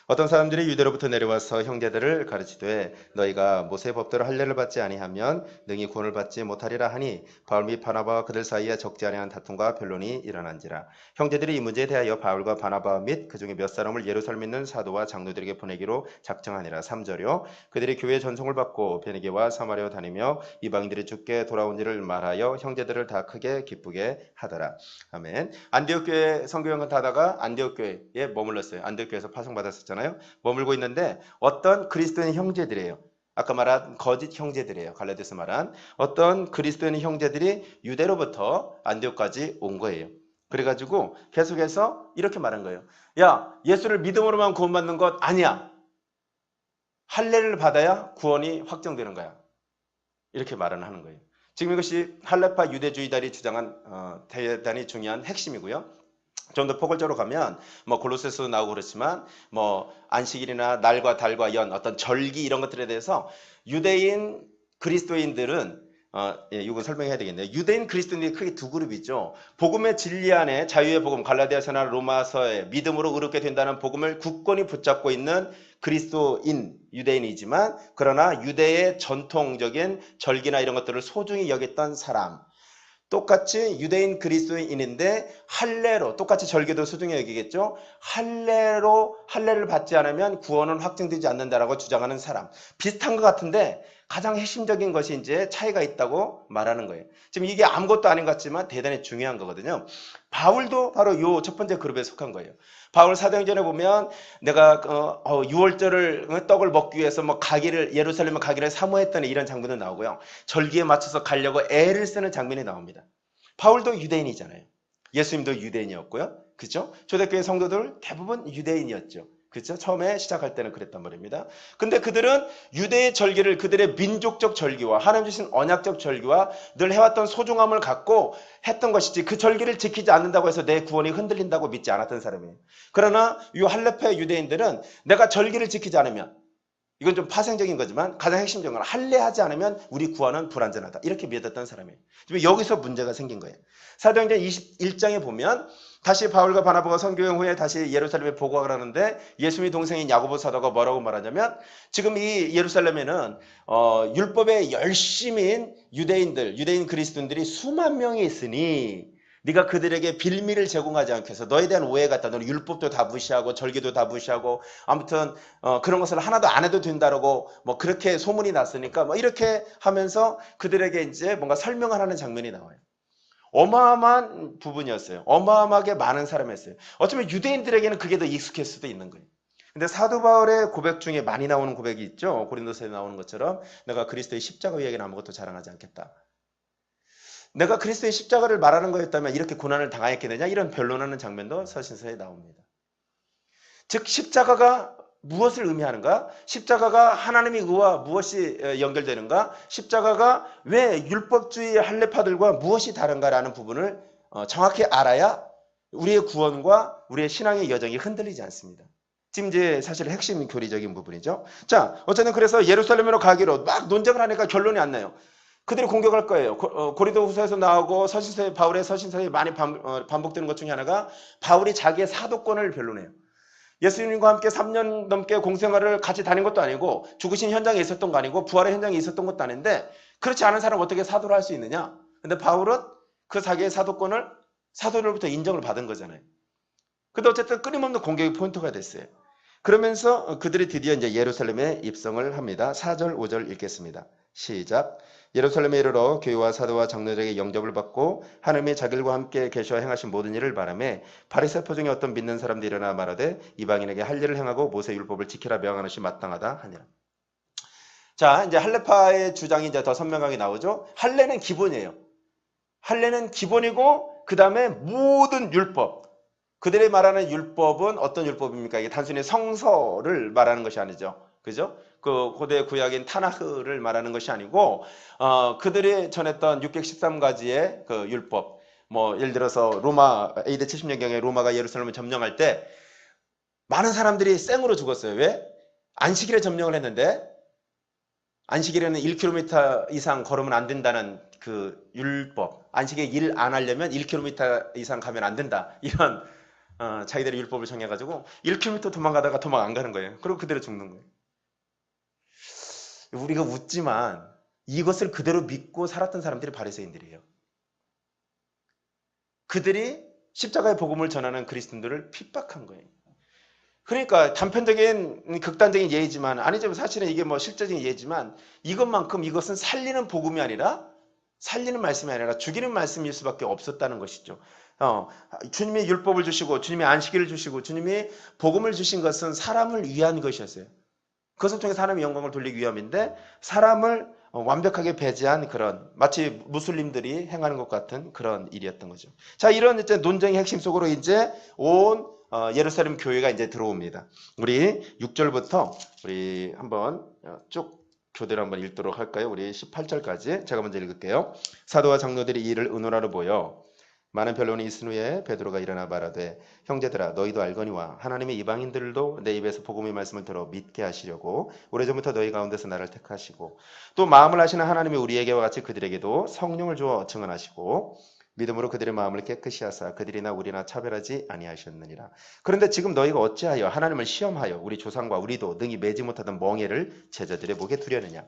어떤 사람들이 유대로부터 내려와서 형제들을 가르치되 너희가 모세의 법대로 할례를 받지 아니하면 능히 구원을 받지 못하리라 하니 바울 및 바나바와 그들 사이에 적지 아니한 다툼과 변론이 일어난지라. 형제들이 이 문제에 대하여 바울과 바나바 및 그 중에 몇 사람을 예루살렘에 있는 사도와 장로들에게 보내기로 작정하니라. 3절요. 그들이 교회의 전송을 받고 베니게와 사마리아 다니며 이방인들이 주께 돌아온 일을 말하여 형제들을 다 크게 기쁘게 하더라. 아멘. 안디옥 교회 선교연금 타다가 안디옥 교회에 머물렀어요. 안디옥 교회에서 파송받았었잖아요. 머물고 있는데 어떤 그리스도인 형제들이에요. 아까 말한 거짓 형제들이에요. 갈라디아서 말한 어떤 그리스도인 형제들이 유대로부터 안디옥까지 온 거예요. 그래가지고 계속해서 이렇게 말한 거예요. 야, 예수를 믿음으로만 구원받는 것 아니야. 할례를 받아야 구원이 확정되는 거야. 이렇게 말을 하는 거예요. 지금 이것이 할례파 유대주의자들이 주장한 대단히 중요한 핵심이고요. 좀 더 포괄적으로 가면 뭐 골로새서도 나오고 그렇지만 뭐 안식일이나 날과 달과 연 어떤 절기 이런 것들에 대해서 유대인 그리스도인들은 이거 설명해야 되겠네요. 유대인 그리스도인들이 크게 두 그룹이죠. 복음의 진리 안에 자유의 복음 갈라디아서나 로마서에 믿음으로 의롭게 된다는 복음을 굳건히 붙잡고 있는 그리스도인 유대인이지만 그러나 유대의 전통적인 절기나 이런 것들을 소중히 여겼던 사람. 똑같이 유대인 그리스도인인데 할례로 똑같이 절기도 소중히 여기겠죠. 할례를 받지 않으면 구원은 확정되지 않는다라고 주장하는 사람. 비슷한 것 같은데 가장 핵심적인 것이 이제 차이가 있다고 말하는 거예요. 지금 이게 아무것도 아닌 것 같지만 대단히 중요한 거거든요. 바울도 바로 요 첫 번째 그룹에 속한 거예요. 바울 사도행전에 보면 내가 6월절을 떡을 먹기 위해서 뭐 예루살렘에 가기를 사모했더니 이런 장면도 나오고요. 절기에 맞춰서 가려고 애를 쓰는 장면이 나옵니다. 바울도 유대인이잖아요. 예수님도 유대인이었고요. 그죠? 초대교회 성도들 대부분 유대인이었죠. 그렇죠? 처음에 시작할 때는 그랬단 말입니다. 근데 그들은 유대의 절기를 그들의 민족적 절기와 하나님 주신 언약적 절기와 늘 해왔던 소중함을 갖고 했던 것이지 그 절기를 지키지 않는다고 해서 내 구원이 흔들린다고 믿지 않았던 사람이에요. 그러나 이 할례파 유대인들은 내가 절기를 지키지 않으면 이건 좀 파생적인 거지만 가장 핵심적인 건 할례하지 않으면 우리 구원은 불완전하다. 이렇게 믿었던 사람이에요. 지금 여기서 문제가 생긴 거예요. 사도행전 21장에 보면 다시 바울과 바나바가 선교행 후에 다시 예루살렘에 보고하고 하는데 예수님의 동생인 야고보 사도가 뭐라고 말하냐면 지금 이 예루살렘에는 율법에 열심인 유대인 그리스도인들이 수만 명이 있으니 네가 그들에게 빌미를 제공하지 않게 해서 너에 대한 오해가 있다. 너는 율법도 다 무시하고 절기도 다 무시하고 아무튼 그런 것을 하나도 안 해도 된다라고 뭐 그렇게 소문이 났으니까 뭐 이렇게 하면서 그들에게 이제 뭔가 설명을 하는 장면이 나와요. 어마어마한 부분이었어요. 어마어마하게 많은 사람이었어요. 어쩌면 유대인들에게는 그게 더 익숙할 수도 있는 거예요. 근데 사도 바울의 고백 중에 많이 나오는 고백이 있죠. 고린도서에 나오는 것처럼 내가 그리스도의 십자가 위에는 아무것도 자랑하지 않겠다. 내가 그리스도의 십자가를 말하는 거였다면 이렇게 고난을 당하였겠느냐 이런 변론하는 장면도 서신서에 나옵니다. 즉 십자가가 무엇을 의미하는가? 십자가가 하나님의 의와 무엇이 연결되는가? 십자가가 왜 율법주의 할례파들과 무엇이 다른가라는 부분을 정확히 알아야 우리의 구원과 우리의 신앙의 여정이 흔들리지 않습니다. 지금 이제 사실 핵심 교리적인 부분이죠. 자, 어쨌든 그래서 예루살렘으로 가기로 막 논쟁을 하니까 결론이 안 나요. 그들이 공격할 거예요. 고린도후서에서 나오고 서신서에 바울의 서신서에 많이 반복되는 것 중에 하나가 바울이 자기의 사도권을 변론해요. 예수님과 함께 3년 넘게 공생활을 같이 다닌 것도 아니고 죽으신 현장에 있었던 거 아니고 부활의 현장에 있었던 것도 아닌데 그렇지 않은 사람은 어떻게 사도를 할 수 있느냐? 근데 바울은 그 자기의 사도권을 사도로부터 인정을 받은 거잖아요. 근데 어쨌든 끊임없는 공격의 포인트가 됐어요. 그러면서 그들이 드디어 이제 예루살렘에 입성을 합니다. 4절, 5절 읽겠습니다. 시작. 예루살렘에 이르러 교회와 사도와 장로들에게 영접을 받고 하나님이 자기들과 함께 계셔 행하신 모든 일을 바라매 바리새파 중에 어떤 믿는 사람들이 일어나 말하되 이방인에게 할 일을 행하고 모세 율법을 지키라 명하는 것이 마땅하다 하니라. 자, 이제 할례파의 주장이 이제 더 선명하게 나오죠. 할례는 기본이에요. 할례는 기본이고 그 다음에 모든 율법. 그들이 말하는 율법은 어떤 율법입니까? 이게 단순히 성서를 말하는 것이 아니죠. 그죠? 그 고대 구약인 타나흐를 말하는 것이 아니고 그들이 전했던 613가지의 그 율법. 뭐 예를 들어서 로마 AD 70년경에 로마가 예루살렘을 점령할 때 많은 사람들이 생으로 죽었어요. 왜? 안식일에 점령을 했는데 안식일에는 1km 이상 걸으면 안 된다는 그 율법. 안식에 일 안 하려면 1km 이상 가면 안 된다. 이런 자기들의 율법을 정해가지고 1km 도망가다가 도망 안 가는 거예요. 그리고 그대로 죽는 거예요. 우리가 웃지만 이것을 그대로 믿고 살았던 사람들이 바리새인들이에요. 그들이 십자가의 복음을 전하는 그리스도인들을 핍박한 거예요. 그러니까 단편적인 극단적인 예이지만 아니죠. 사실은 이게 뭐 실제적인 예지만 이것만큼 이것은 살리는 복음이 아니라 살리는 말씀이 아니라 죽이는 말씀일 수밖에 없었다는 것이죠. 주님이 율법을 주시고 주님이 안식일을 주시고 주님이 복음을 주신 것은 사람을 위한 것이었어요. 그것을 통해 하나님의 영광을 돌리기 위함인데 사람을 완벽하게 배제한 그런 마치 무슬림들이 행하는 것 같은 그런 일이었던 거죠. 자, 이런 이제 논쟁의 핵심 속으로 이제 온 예루살렘 교회가 이제 들어옵니다. 우리 6절부터 우리 한번 쭉 교대로 한번 읽도록 할까요? 우리 18절까지 제가 먼저 읽을게요. 사도와 장로들이 이 일을 의논하러 모여 많은 변론이 있은 후에 베드로가 일어나 말하되 형제들아 너희도 알거니와 하나님의 이방인들도 내 입에서 복음의 말씀을 들어 믿게 하시려고 오래전부터 너희 가운데서 나를 택하시고 또 마음을 아시는 하나님이 우리에게와 같이 그들에게도 성령을 주어 증언하시고 믿음으로 그들의 마음을 깨끗이 하사 그들이나 우리나 차별하지 아니하셨느니라. 그런데 지금 너희가 어찌하여 하나님을 시험하여 우리 조상과 우리도 능히 매지 못하던 멍에를 제자들의 목에 두려느냐.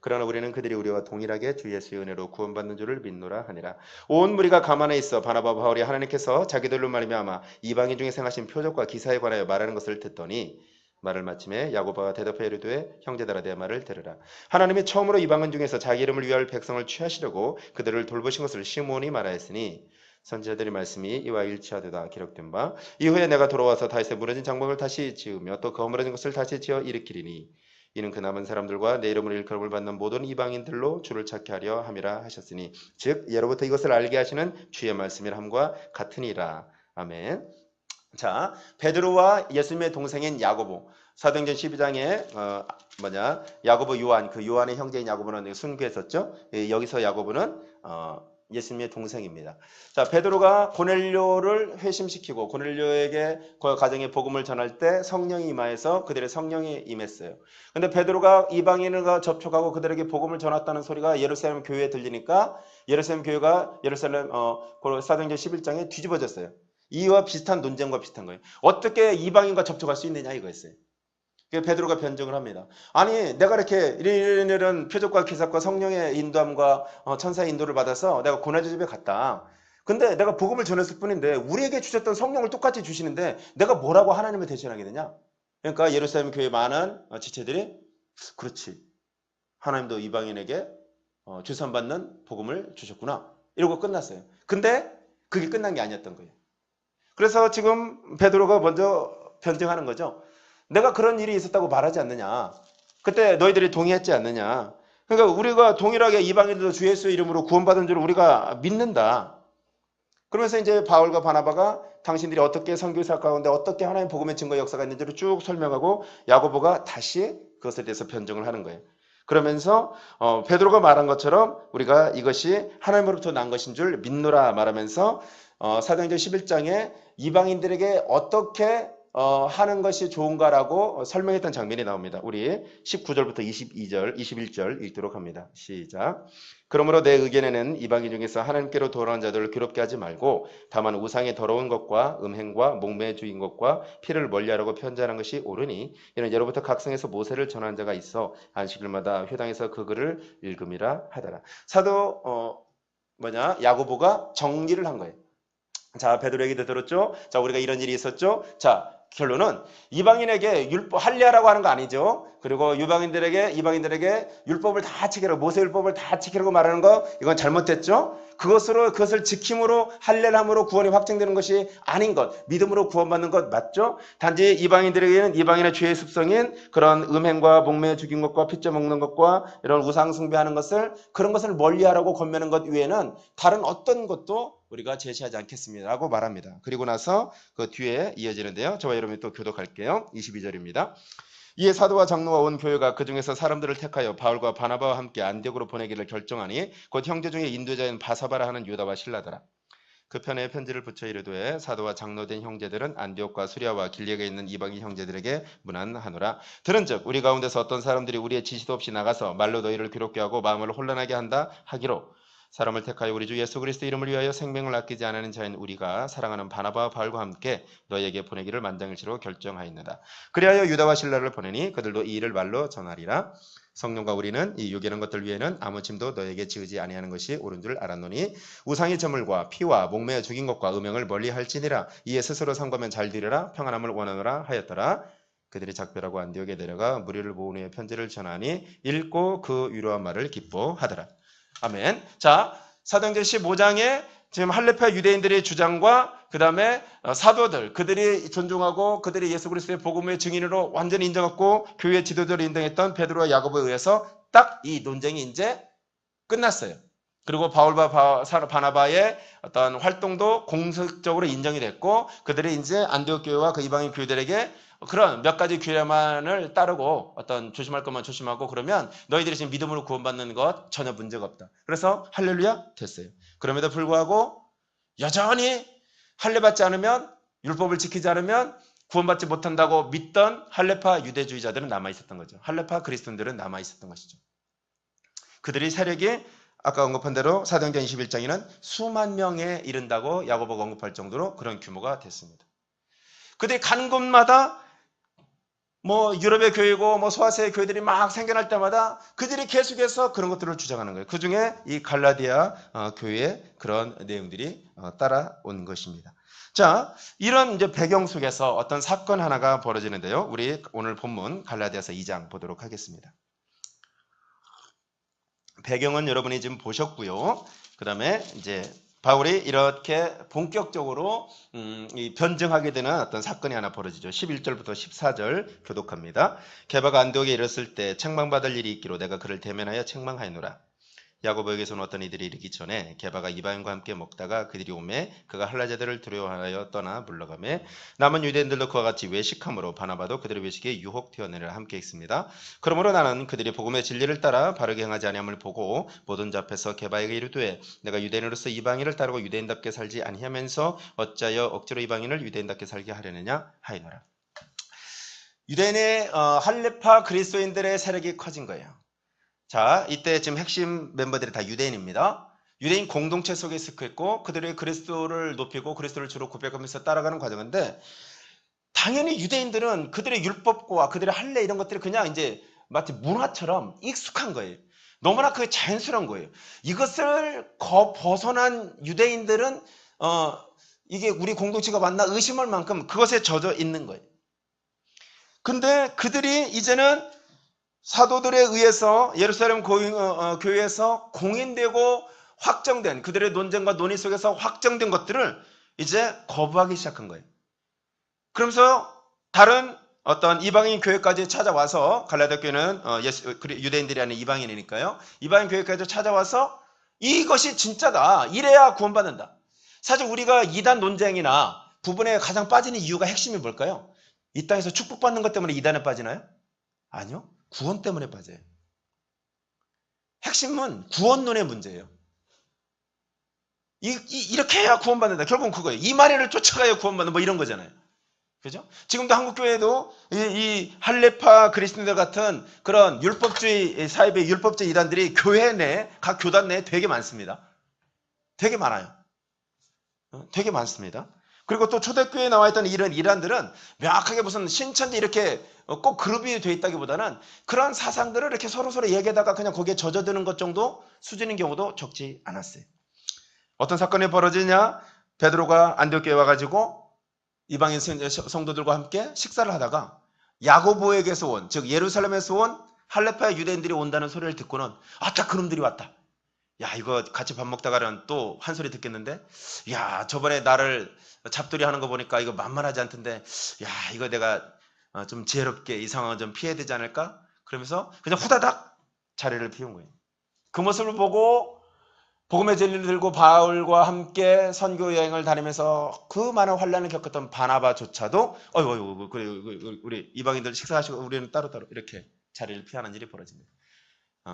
그러나 우리는 그들이 우리와 동일하게 주 예수의 은혜로 구원받는 줄을 믿노라 하니라. 온 무리가 가만히 있어 바나바와 바울이 하나님께서 자기들로 말미암아 이방인 중에 생하신 표적과 기사에 관하여 말하는 것을 듣더니 말을 마침에 야고보가 대답하여 이르되 형제들아 내 말을 들으라. 하나님이 처음으로 이방인 중에서 자기 이름을 위하여 백성을 취하시려고 그들을 돌보신 것을 시므온이 말하였으니 선지자들의 말씀이 이와 일치하되다 기록된 바 이후에 내가 돌아와서 다윗의 무너진 장막을 다시 지으며 또 그 허물어진 것을 다시 지어 일으키리니 이는 그 남은 사람들과 내 이름으로 일컬음을 받는 모든 이방인들로 주를 찾게 하려 함이라 하셨으니 즉 예로부터 이것을 알게 하시는 주의 말씀이라 함과 같으니라. 아멘. 자, 베드로와 예수님의 동생인 야고보 사도행전 12장에 야고보 요한 그 요한의 형제인 야고보는 순교했었죠. 여기서 야고보는 예수님의 동생입니다. 자, 베드로가 고넬료를 회심시키고 고넬료에게 그 가정의 복음을 전할 때 성령이 임하여서 그들의 성령이 임했어요. 근데 베드로가 이방인과 접촉하고 그들에게 복음을 전했다는 소리가 예루살렘 교회에 들리니까 예루살렘 교회가 사도행전 11장에 뒤집어졌어요. 이와 비슷한 논쟁과 비슷한 거예요. 어떻게 이방인과 접촉할 수 있느냐 이거였어요. 베드로가 변증을 합니다. 아니 내가 이렇게 이런 표적과 기사과 성령의 인도함과 천사의 인도를 받아서 내가 고넬료 집에 갔다. 근데 내가 복음을 전했을 뿐인데 우리에게 주셨던 성령을 똑같이 주시는데 내가 뭐라고 하나님을 대신하게 되냐? 그러니까 예루살렘 교회 많은 지체들이 그렇지. 하나님도 이방인에게 주선받는 복음을 주셨구나. 이러고 끝났어요. 근데 그게 끝난 게 아니었던 거예요. 그래서 지금 베드로가 먼저 변증하는 거죠. 내가 그런 일이 있었다고 말하지 않느냐. 그때 너희들이 동의했지 않느냐. 그러니까 우리가 동일하게 이방인들도 주 예수의 이름으로 구원받은 줄 우리가 믿는다. 그러면서 이제 바울과 바나바가 당신들이 어떻게 선교사 가운데 어떻게 하나님의 복음의 증거 역사가 있는지를 쭉 설명하고 야고보가 다시 그것에 대해서 변증을 하는 거예요. 그러면서 베드로가 말한 것처럼 우리가 이것이 하나님으로부터 난 것인 줄 믿노라 말하면서 사도행전 11장에 이방인들에게 어떻게 하는 것이 좋은가라고 설명했던 장면이 나옵니다. 우리 19절부터 21절 읽도록 합니다. 시작. 그러므로 내 의견에는 이방인 중에서 하나님께로 돌아온 자들을 괴롭게 하지 말고 다만 우상의 더러운 것과 음행과 목매에 죽인 것과 피를 멀리하라고 편지하는 것이 옳으니 이는 예로부터 각성에서 모세를 전한 자가 있어 안식일마다 회당에서 그 글을 읽음이라 하더라. 사도 야고보가 정리를 한 거예요. 자, 베드로 얘기도 들었죠? 자, 우리가 이런 일이 있었죠? 자, 결론은 이방인에게 율법 할례하라고 하는 거 아니죠. 그리고 이방인들에게 율법을 다 지키라고 모세 율법을 다 지키라고 말하는 거 이건 잘못됐죠. 그것을 지킴으로 할례를 함으로 구원이 확증되는 것이 아닌 것, 믿음으로 구원받는 것 맞죠? 단지 이방인들에게는 이방인의 죄의 습성인 그런 음행과 목매에 죽인 것과 피째 먹는 것과 이런 우상 숭배하는 것을 그런 것을 멀리하라고 권면하는 것 외에는 다른 어떤 것도 우리가 제시하지 않겠습니다라고 말합니다. 그리고 나서 그 뒤에 이어지는데요. 저와 여러분이 또 교독할게요. 22절입니다. 이에 사도와 장로와 온 교회가 그 중에서 사람들을 택하여 바울과 바나바와 함께 안디옥으로 보내기를 결정하니 곧 형제 중에 인도자인 바사바라 하는 유다와 실라더라. 그 편에 편지를 붙여 이르되 사도와 장로된 형제들은 안디옥과 수리아와 길리에 있는 이방인 형제들에게 문안하노라. 들은즉 우리 가운데서 어떤 사람들이 우리의 지시도 없이 나가서 말로 너희를 괴롭게 하고 마음을 혼란하게 한다 하기로 사람을 택하여 우리 주 예수 그리스도 이름을 위하여 생명을 아끼지 않는 자인 우리가 사랑하는 바나바와 바울과 함께 너에게 보내기를 만장일치로 결정하였느라. 그리하여 유다와 실라를 보내니 그들도 이 일을 말로 전하리라. 성령과 우리는 이 유괴는 것들 위에는 아무 짐도 너에게 지으지 아니하는 것이 옳은 줄 알았노니 우상의 저물과 피와 목매어 죽인 것과 음행을 멀리 할지니라. 이에 스스로 상고하면 잘 되리라. 평안함을 원하노라 하였더라. 그들이 작별하고 안디옥에 내려가 무리를 모은 후에 편지를 전하니 읽고 그 위로한 말을 기뻐하더라. 아멘. 자, 사도행전 15장에 지금 할레파 유대인들의 주장과 그 다음에 사도들, 그들이 존중하고 그들이 예수 그리스도의 복음의 증인으로 완전히 인정했고 교회 지도자를 인정했던 베드로와 야고보에 의해서 딱 이 논쟁이 이제 끝났어요. 그리고 바울과 바나바의 어떤 활동도 공식적으로 인정이 됐고 그들이 이제 안디옥 교회와 그 이방인 교회들에게 그런 몇 가지 규례만을 따르고 어떤 조심할 것만 조심하고 그러면 너희들이 지금 믿음으로 구원받는 것 전혀 문제가 없다. 그래서 할렐루야 됐어요. 그럼에도 불구하고 여전히 할례받지 않으면 율법을 지키지 않으면 구원받지 못한다고 믿던 할레파 유대주의자들은 남아있었던 거죠. 할레파 그리스도인들은 남아있었던 것이죠. 그들이 세력이 아까 언급한 대로 사도행전 21장에는 수만 명에 이른다고 야고보가 언급할 정도로 그런 규모가 됐습니다. 그들이 가는 곳마다 뭐 유럽의 교회고 뭐 소아시아의 교회들이 막 생겨날 때마다 그들이 계속해서 그런 것들을 주장하는 거예요. 그 중에 이 갈라디아 교회의 그런 내용들이 따라온 것입니다. 자, 이런 이제 배경 속에서 어떤 사건 하나가 벌어지는데요. 우리 오늘 본문 갈라디아서 2장 보도록 하겠습니다. 배경은 여러분이 지금 보셨고요. 그 다음에 이제 바울이 이렇게 본격적으로 변증하게 되는 어떤 사건이 하나 벌어지죠. 11절부터 14절 교독합니다. 게바가 안디옥에 이르렀을 때 책망받을 일이 있기로 내가 그를 대면하여 책망하였노라. 야고보에게서는 어떤 이들이 이르기 전에 게바가 이방인과 함께 먹다가 그들이 오매 그가 할라자들을 두려워하여 떠나 물러가매 남은 유대인들도 그와 같이 외식함으로 바나바도 그들의 외식에 유혹되었느니라 함께 있습니다. 그러므로 나는 그들이 복음의 진리를 따라 바르게 행하지 아니함을 보고 모든 자 앞에서 게바에게 이르되 내가 유대인으로서 이방인을 따르고 유대인답게 살지 아니하면서 어찌하여 억지로 이방인을 유대인답게 살게 하려느냐 하이노라. 유대인의 할레파 그리스도인들의 세력이 커진 거예요. 자, 이때 지금 핵심 멤버들이 다 유대인입니다. 유대인 공동체 속에 속했고 그들의 그리스도를 높이고 그리스도를 주로 고백하면서 따라가는 과정인데 당연히 유대인들은 그들의 율법과 그들의 할례 이런 것들이 그냥 이제 마치 문화처럼 익숙한 거예요. 너무나 그게 자연스러운 거예요. 이것을 벗어난 유대인들은 이게 우리 공동체가 맞나 의심할 만큼 그것에 젖어 있는 거예요. 근데 그들이 이제는 사도들에 의해서 예루살렘 교회에서 공인되고 확정된 그들의 논쟁과 논의 속에서 확정된 것들을 이제 거부하기 시작한 거예요. 그러면서 다른 어떤 이방인 교회까지 찾아와서 갈라디아 교회는 유대인들이 아닌 이방인이니까요. 이방인 교회까지 찾아와서 이것이 진짜다. 이래야 구원받는다. 사실 우리가 이단 논쟁이나 부분에 가장 빠지는 이유가 핵심이 뭘까요? 이 땅에서 축복받는 것 때문에 이단에 빠지나요? 아니요. 구원 때문에 빠져요. 핵심은 구원론의 문제예요. 이렇게 해야 구원받는다. 결국은 그거예요. 이만희를 쫓아가야 구원받는 뭐 이런 거잖아요. 그죠? 지금도 한국교회도 이 할레파 그리스도인들 같은 그런 율법주의 사이비 율법주의 이단들이 교회 내, 각 교단 내에 되게 많습니다. 되게 많아요. 되게 많습니다. 그리고 또 초대교회에 나와 있던 이런 이단들은 명확하게 무슨 신천지 이렇게 꼭 그룹이 돼 있다기보다는 그런 사상들을 이렇게 서로 얘기하다가 그냥 거기에 젖어드는 것 정도 수준인 경우도 적지 않았어요. 어떤 사건이 벌어지냐? 베드로가 안디옥 교회에 와가지고 이방인 성도들과 함께 식사를 하다가 야고보에게서 온, 즉 예루살렘에서 온 할레파의 유대인들이 온다는 소리를 듣고는 아따 그놈들이 왔다. 야 이거 같이 밥 먹다가는 또 한 소리 듣겠는데 야 저번에 나를 잡돌이 하는 거 보니까 이거 만만하지 않던데 야 이거 내가 좀 지혜롭게 이 상황을 좀 피해야 되지 않을까? 그러면서 그냥 후다닥 자리를 비운 거예요. 그 모습을 보고 복음의 진리를 들고 바울과 함께 선교 여행을 다니면서 그 많은 환난을 겪었던 바나바조차도 우리 이방인들 식사하시고 우리는 따로따로 이렇게 자리를 피하는 일이 벌어집니다.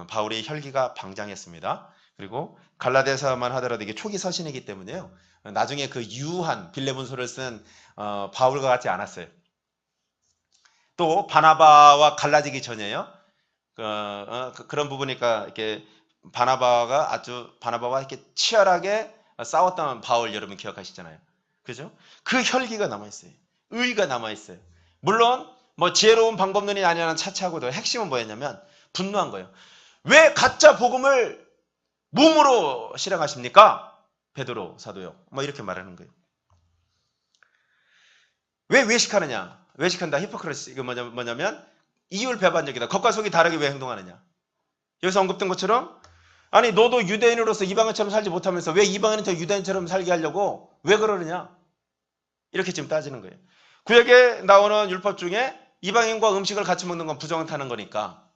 바울의 혈기가 방장했습니다. 그리고 갈라디아서만 하더라도 이게 초기 서신이기 때문에요. 나중에 그 유한 빌레몬서를 쓴 바울과 같지 않았어요. 또 바나바와 갈라지기 전에요. 그런 부분이니까 이렇게 바나바와 이렇게 치열하게 싸웠던 바울 여러분 기억하시잖아요. 그죠? 그 혈기가 남아있어요. 의의가 남아있어요. 물론 뭐 지혜로운 방법론이 아니라는 차치하고도 핵심은 뭐였냐면 분노한 거예요. 왜 가짜 복음을 몸으로 실행하십니까? 베드로 사도요. 뭐 이렇게 말하는 거예요. 왜 외식하느냐? 외식한다. 히포크리시. 이거 뭐냐면 이율 배반적이다. 겉과 속이 다르게 왜 행동하느냐? 여기서 언급된 것처럼 아니 너도 유대인으로서 이방인처럼 살지 못하면서 왜 이방인은 더 유대인처럼 살게 하려고 왜 그러느냐? 이렇게 지금 따지는 거예요. 구약에 나오는 율법 중에 이방인과 음식을 같이 먹는 건 부정을 타는 거니까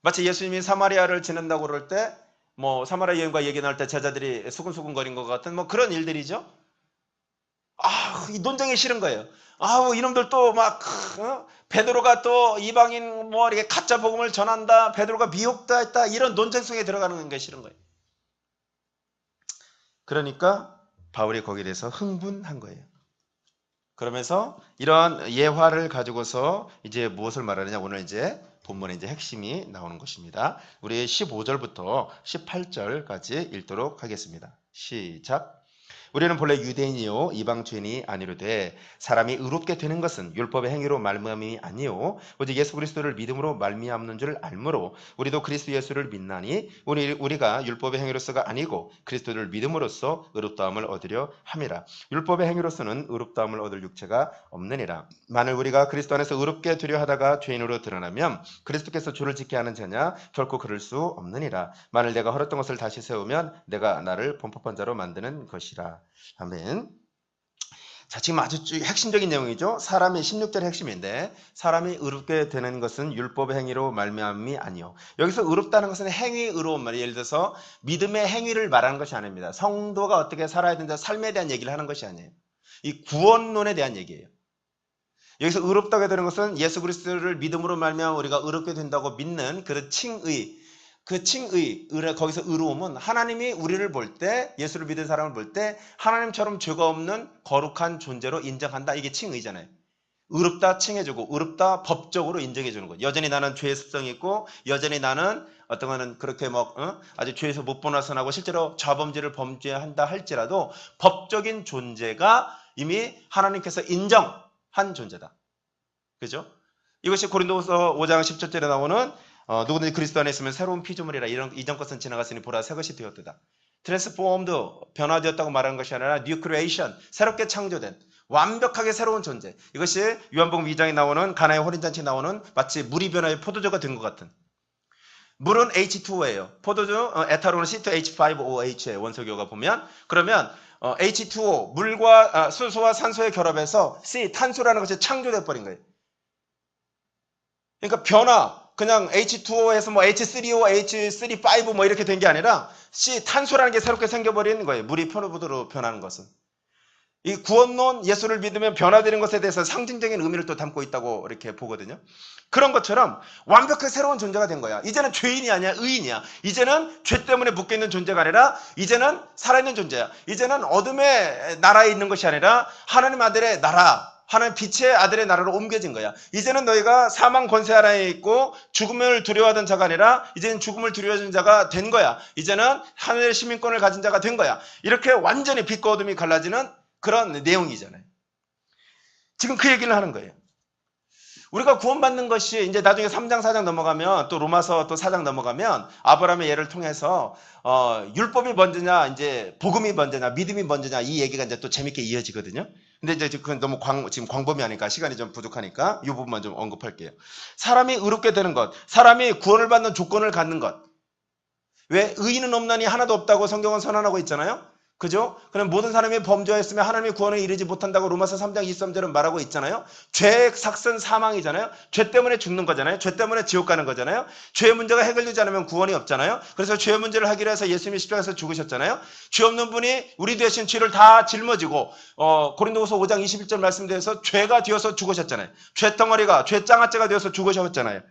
마치 예수님이 사마리아를 지낸다고 그럴 때 뭐 사마리아 여인과 얘기 나올 때 제자들이 수근수근거린 것 같은 뭐 그런 일들이죠. 이 논쟁이 싫은 거예요. 이놈들 또 막 베드로가 또 이방인 뭐 이렇게 가짜 복음을 전한다. 베드로가 미혹했다. 이런 논쟁 속에 들어가는 게 싫은 거예요. 그러니까 바울이 거기에 대해서 흥분한 거예요. 그러면서 이런 예화를 가지고서 이제 무엇을 말하느냐? 오늘 이제 본문의 이제 핵심이 나오는 것입니다. 우리 15절부터 18절까지 읽도록 하겠습니다. 시작. 우리는 본래 유대인이요 이방 죄인이 아니로되 사람이 의롭게 되는 것은 율법의 행위로 말미암음이 아니요 오직 예수 그리스도를 믿음으로 말미암는 줄 알므로 우리도 그리스도 예수를 믿나니 우리가 율법의 행위로서가 아니고 그리스도를 믿음으로써 의롭다함을 얻으려 함이라. 율법의 행위로서는 의롭다함을 얻을 육체가 없느니라. 만일 우리가 그리스도 안에서 의롭게 되려 하다가 죄인으로 드러나면 그리스도께서 주를 지게 하는 자냐? 결코 그럴 수 없느니라. 만일 내가 헐었던 것을 다시 세우면 내가 나를 범법한 자로 만드는 것이라. 아멘. 자, 지금 아주 핵심적인 내용이죠. 사람이 16절 핵심인데 사람이 의롭게 되는 것은 율법의 행위로 말미암음이 아니요. 여기서 의롭다는 것은 행위 의로운 말이에요. 예를 들어서 믿음의 행위를 말하는 것이 아닙니다. 성도가 어떻게 살아야 된다 삶에 대한 얘기를 하는 것이 아니에요. 이 구원론에 대한 얘기예요. 여기서 의롭다게 되는 것은 예수 그리스도를 믿음으로 말미암아 우리가 의롭게 된다고 믿는 그런 칭의, 거기서 의로움은 하나님이 우리를 볼 때, 예수를 믿은 사람을 볼 때 하나님처럼 죄가 없는 거룩한 존재로 인정한다. 이게 칭의잖아요. 의롭다 칭해주고 의롭다 법적으로 인정해주는 거예요. 여전히 나는 죄의 습성이 있고 여전히 나는 어떤 거는 그렇게 아주 죄에서 못 벗어나고 실제로 자범죄를 범죄한다 할지라도 법적인 존재가 이미 하나님께서 인정한 존재다. 그죠? 이것이 고린도후서 5장 10절에 나오는 누구든지 그리스도 안에 있으면 새로운 피조물이라. 이전 것은 지나갔으니 보라 새 것이 되었다. 트랜스포음드 변화되었다고 말하는 것이 아니라 뉴 크리에이션 새롭게 창조된 완벽하게 새로운 존재. 이것이 요한복음 2장에 나오는 가나의 혼인잔치에 나오는 마치 물이 변화의 포도주가 된 것 같은. 물은 H2O예요. 포도주 에탄올은 C2H5OH의 원소교가 보면 그러면 H2O 물과 수소와 산소의 결합에서 C 탄소라는 것이 창조돼 버린 거예요. 그러니까 변화 그냥 H2O에서 뭐 H3O, H35 뭐 이렇게 된 게 아니라 C 탄소라는 게 새롭게 생겨버리는 거예요. 물이 포도주로 변하는 것은. 이 구원론 예수를 믿으면 변화되는 것에 대해서 상징적인 의미를 또 담고 있다고 이렇게 보거든요. 그런 것처럼 완벽하게 새로운 존재가 된 거야. 이제는 죄인이 아니야, 의인이야. 이제는 죄 때문에 묶여있는 존재가 아니라 이제는 살아있는 존재야. 이제는 어둠의 나라에 있는 것이 아니라 하나님 아들의 나라, 하나님 빛의 아들의 나라로 옮겨진 거야. 이제는 너희가 사망 권세 아래에 있고 죽음을 두려워하던 자가 아니라 이제는 죽음을 두려워하는 자가 된 거야. 이제는 하늘의 시민권을 가진 자가 된 거야. 이렇게 완전히 빛과 어둠이 갈라지는 그런 내용이잖아요. 지금 그 얘기를 하는 거예요. 우리가 구원받는 것이 이제 나중에 3장 4장 넘어가면 또 로마서 또 4장 넘어가면 아브라함의 예를 통해서 율법이 먼저냐 이제 복음이 먼저냐 믿음이 먼저냐 이 얘기가 이제 또 재밌게 이어지거든요. 근데 이제 그건 너무 지금 광범위 하니까 시간이 좀 부족하니까 이 부분만 좀 언급할게요. 사람이 의롭게 되는 것, 사람이 구원을 받는 조건을 갖는 것. 왜 의인은 없나니 하나도 없다고 성경은 선언하고 있잖아요. 그죠? 그럼 모든 사람이 범죄했으면 하나님의 구원에 이르지 못한다고 로마서 3장 23절은 말하고 있잖아요. 죄의 삭선 사망이잖아요. 죄 때문에 죽는 거잖아요. 죄 때문에 지옥 가는 거잖아요. 죄의 문제가 해결되지 않으면 구원이 없잖아요. 그래서 죄의 문제를 하기 위해서 예수님이 십자가에서 죽으셨잖아요. 죄 없는 분이 우리 대신 죄를 다 짊어지고 고린도후서 5장 21절 말씀대로서 죄가 되어서 죽으셨잖아요. 죄덩어리가 죄장아찌가 되어서 죽으셨잖아요.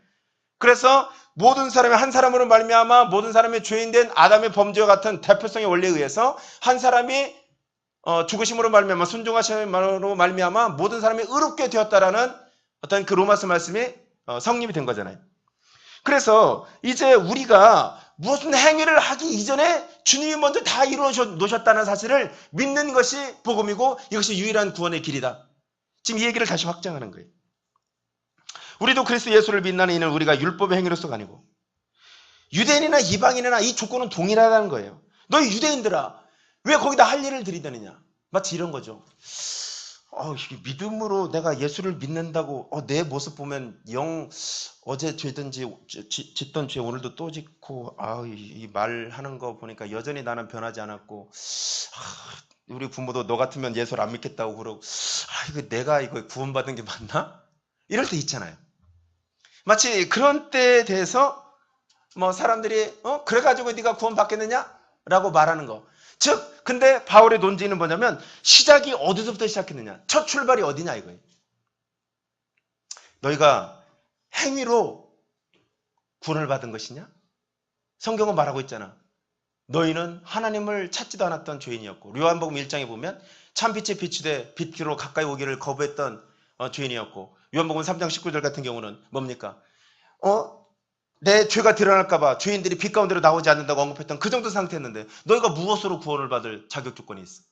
그래서 모든 사람이 한 사람으로 말미암아 모든 사람이 죄인된 아담의 범죄와 같은 대표성의 원리에 의해서 한 사람이 죽으심으로 말미암아 순종하심으로 말미암아 모든 사람이 의롭게 되었다라는 어떤 그 로마서 말씀이 성립이 된 거잖아요. 그래서 이제 우리가 무슨 행위를 하기 이전에 주님이 먼저 다 이루어 놓으셨다는 사실을 믿는 것이 복음이고 이것이 유일한 구원의 길이다. 지금 이 얘기를 다시 확장하는 거예요. 우리도 그리스도 예수를 믿는 이는 우리가 율법의 행위로서가 아니고 유대인이나 이방인이나 이 조건은 동일하다는 거예요. 너희 유대인들아 왜 거기다 할 일을 들이대느냐. 마치 이런 거죠. 믿음으로 내가 예수를 믿는다고 내 모습 보면 영 어제 죄든지 짓던 죄 오늘도 또 짓고 이 말하는 거 보니까 여전히 나는 변하지 않았고 우리 부모도 너 같으면 예수를 안 믿겠다고 그러고 내가 이거 구원받은 게 맞나? 이럴 때 있잖아요. 마치 그런 때에 대해서 뭐 사람들이 그래가지고 네가 구원받겠느냐? 라고 말하는 거. 즉 근데 바울의 논지는 뭐냐면 시작이 어디서부터 시작했느냐. 첫 출발이 어디냐 이거예요. 너희가 행위로 구원을 받은 것이냐? 성경은 말하고 있잖아. 너희는 하나님을 찾지도 않았던 죄인이었고 요한복음 1장에 보면 참빛에 비추되 빛으로 가까이 오기를 거부했던 죄인이었고 요한복음 3장 19절 같은 경우는 뭡니까? 내 죄가 드러날까봐 죄인들이 빛 가운데로 나오지 않는다고 언급했던 그 정도 상태였는데 너희가 무엇으로 구원을 받을 자격 조건이 있어?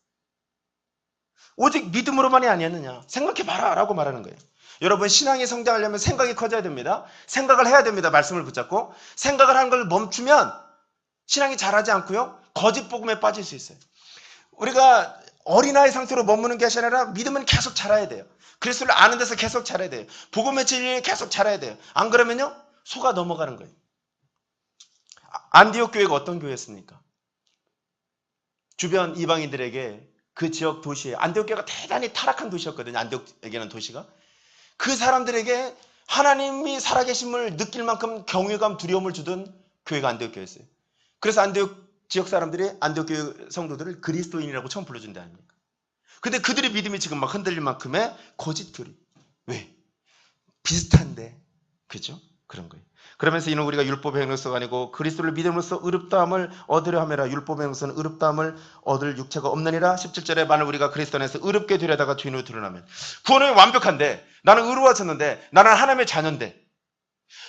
오직 믿음으로만이 아니었느냐? 생각해봐라 라고 말하는 거예요. 여러분 신앙이 성장하려면 생각이 커져야 됩니다. 생각을 해야 됩니다. 말씀을 붙잡고 생각을 하는 걸 멈추면 신앙이 자라지 않고요. 거짓 복음에 빠질 수 있어요. 우리가 어린아이 상태로 머무는 것이 아니라 믿음은 계속 자라야 돼요. 그리스도를 아는 데서 계속 자라야 돼요. 복음의 진리를 계속 자라야 돼요. 안 그러면요. 속아 넘어가는 거예요. 안디옥 교회가 어떤 교회였습니까? 주변 이방인들에게 그 지역 도시에 안디옥 교회가 대단히 타락한 도시였거든요. 안디옥에게는 도시가. 그 사람들에게 하나님이 살아계심을 느낄 만큼 경외감, 두려움을 주던 교회가 안디옥 교회였어요. 그래서 안디옥 지역 사람들이 안디옥 교회 성도들을 그리스도인이라고 처음 불러준 데 아닙니까? 근데 그들의 믿음이 지금 막 흔들릴 만큼의 거짓 교리. 왜? 비슷한데. 그죠? 그런 거예요. 그러면서 이는 우리가 율법의 행위로서가 아니고 그리스도를 믿음으로써 의롭다함을 얻으려 함이라. 율법의 행위로서는 의롭다함을 얻을 육체가 없느니라. 17절에 만일 우리가 그리스도 안에서 의롭게 되려다가 죄인으로 드러나면 구원은 완벽한데 나는 의로워졌는데 나는 하나님의 자녀인데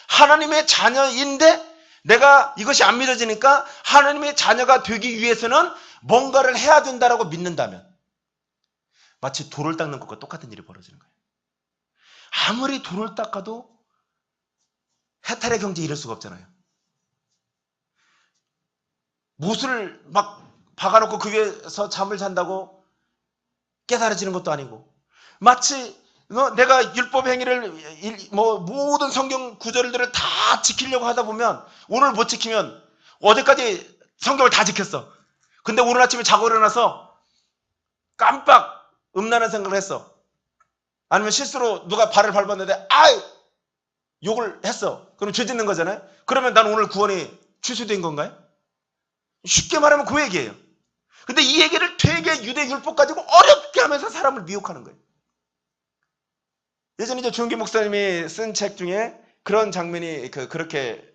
하나님의 자녀인데 내가 이것이 안 믿어지니까 하나님의 자녀가 되기 위해서는 뭔가를 해야 된다라고 믿는다면 마치 돌을 닦는 것과 똑같은 일이 벌어지는 거예요. 아무리 돌을 닦아도 해탈의 경지에 이를 수가 없잖아요. 못을 막 박아놓고 그 위에서 잠을 잔다고 깨달아지는 것도 아니고 마치 내가 율법 행위를 모든 성경 구절들을 다 지키려고 하다 보면 오늘 못 지키면 어제까지 성경을 다 지켰어. 근데 오늘 아침에 자고 일어나서 깜빡 음란한 생각을 했어. 아니면 실수로 누가 발을 밟았는데 욕을 했어. 그럼 죄 짓는 거잖아요. 그러면 난 오늘 구원이 취소된 건가요? 쉽게 말하면 그 얘기예요. 근데 이 얘기를 되게 유대 율법 가지고 어렵게 하면서 사람을 미혹하는 거예요. 예전에 이제 조용기 목사님이 쓴 책 중에 그런 장면이 그렇게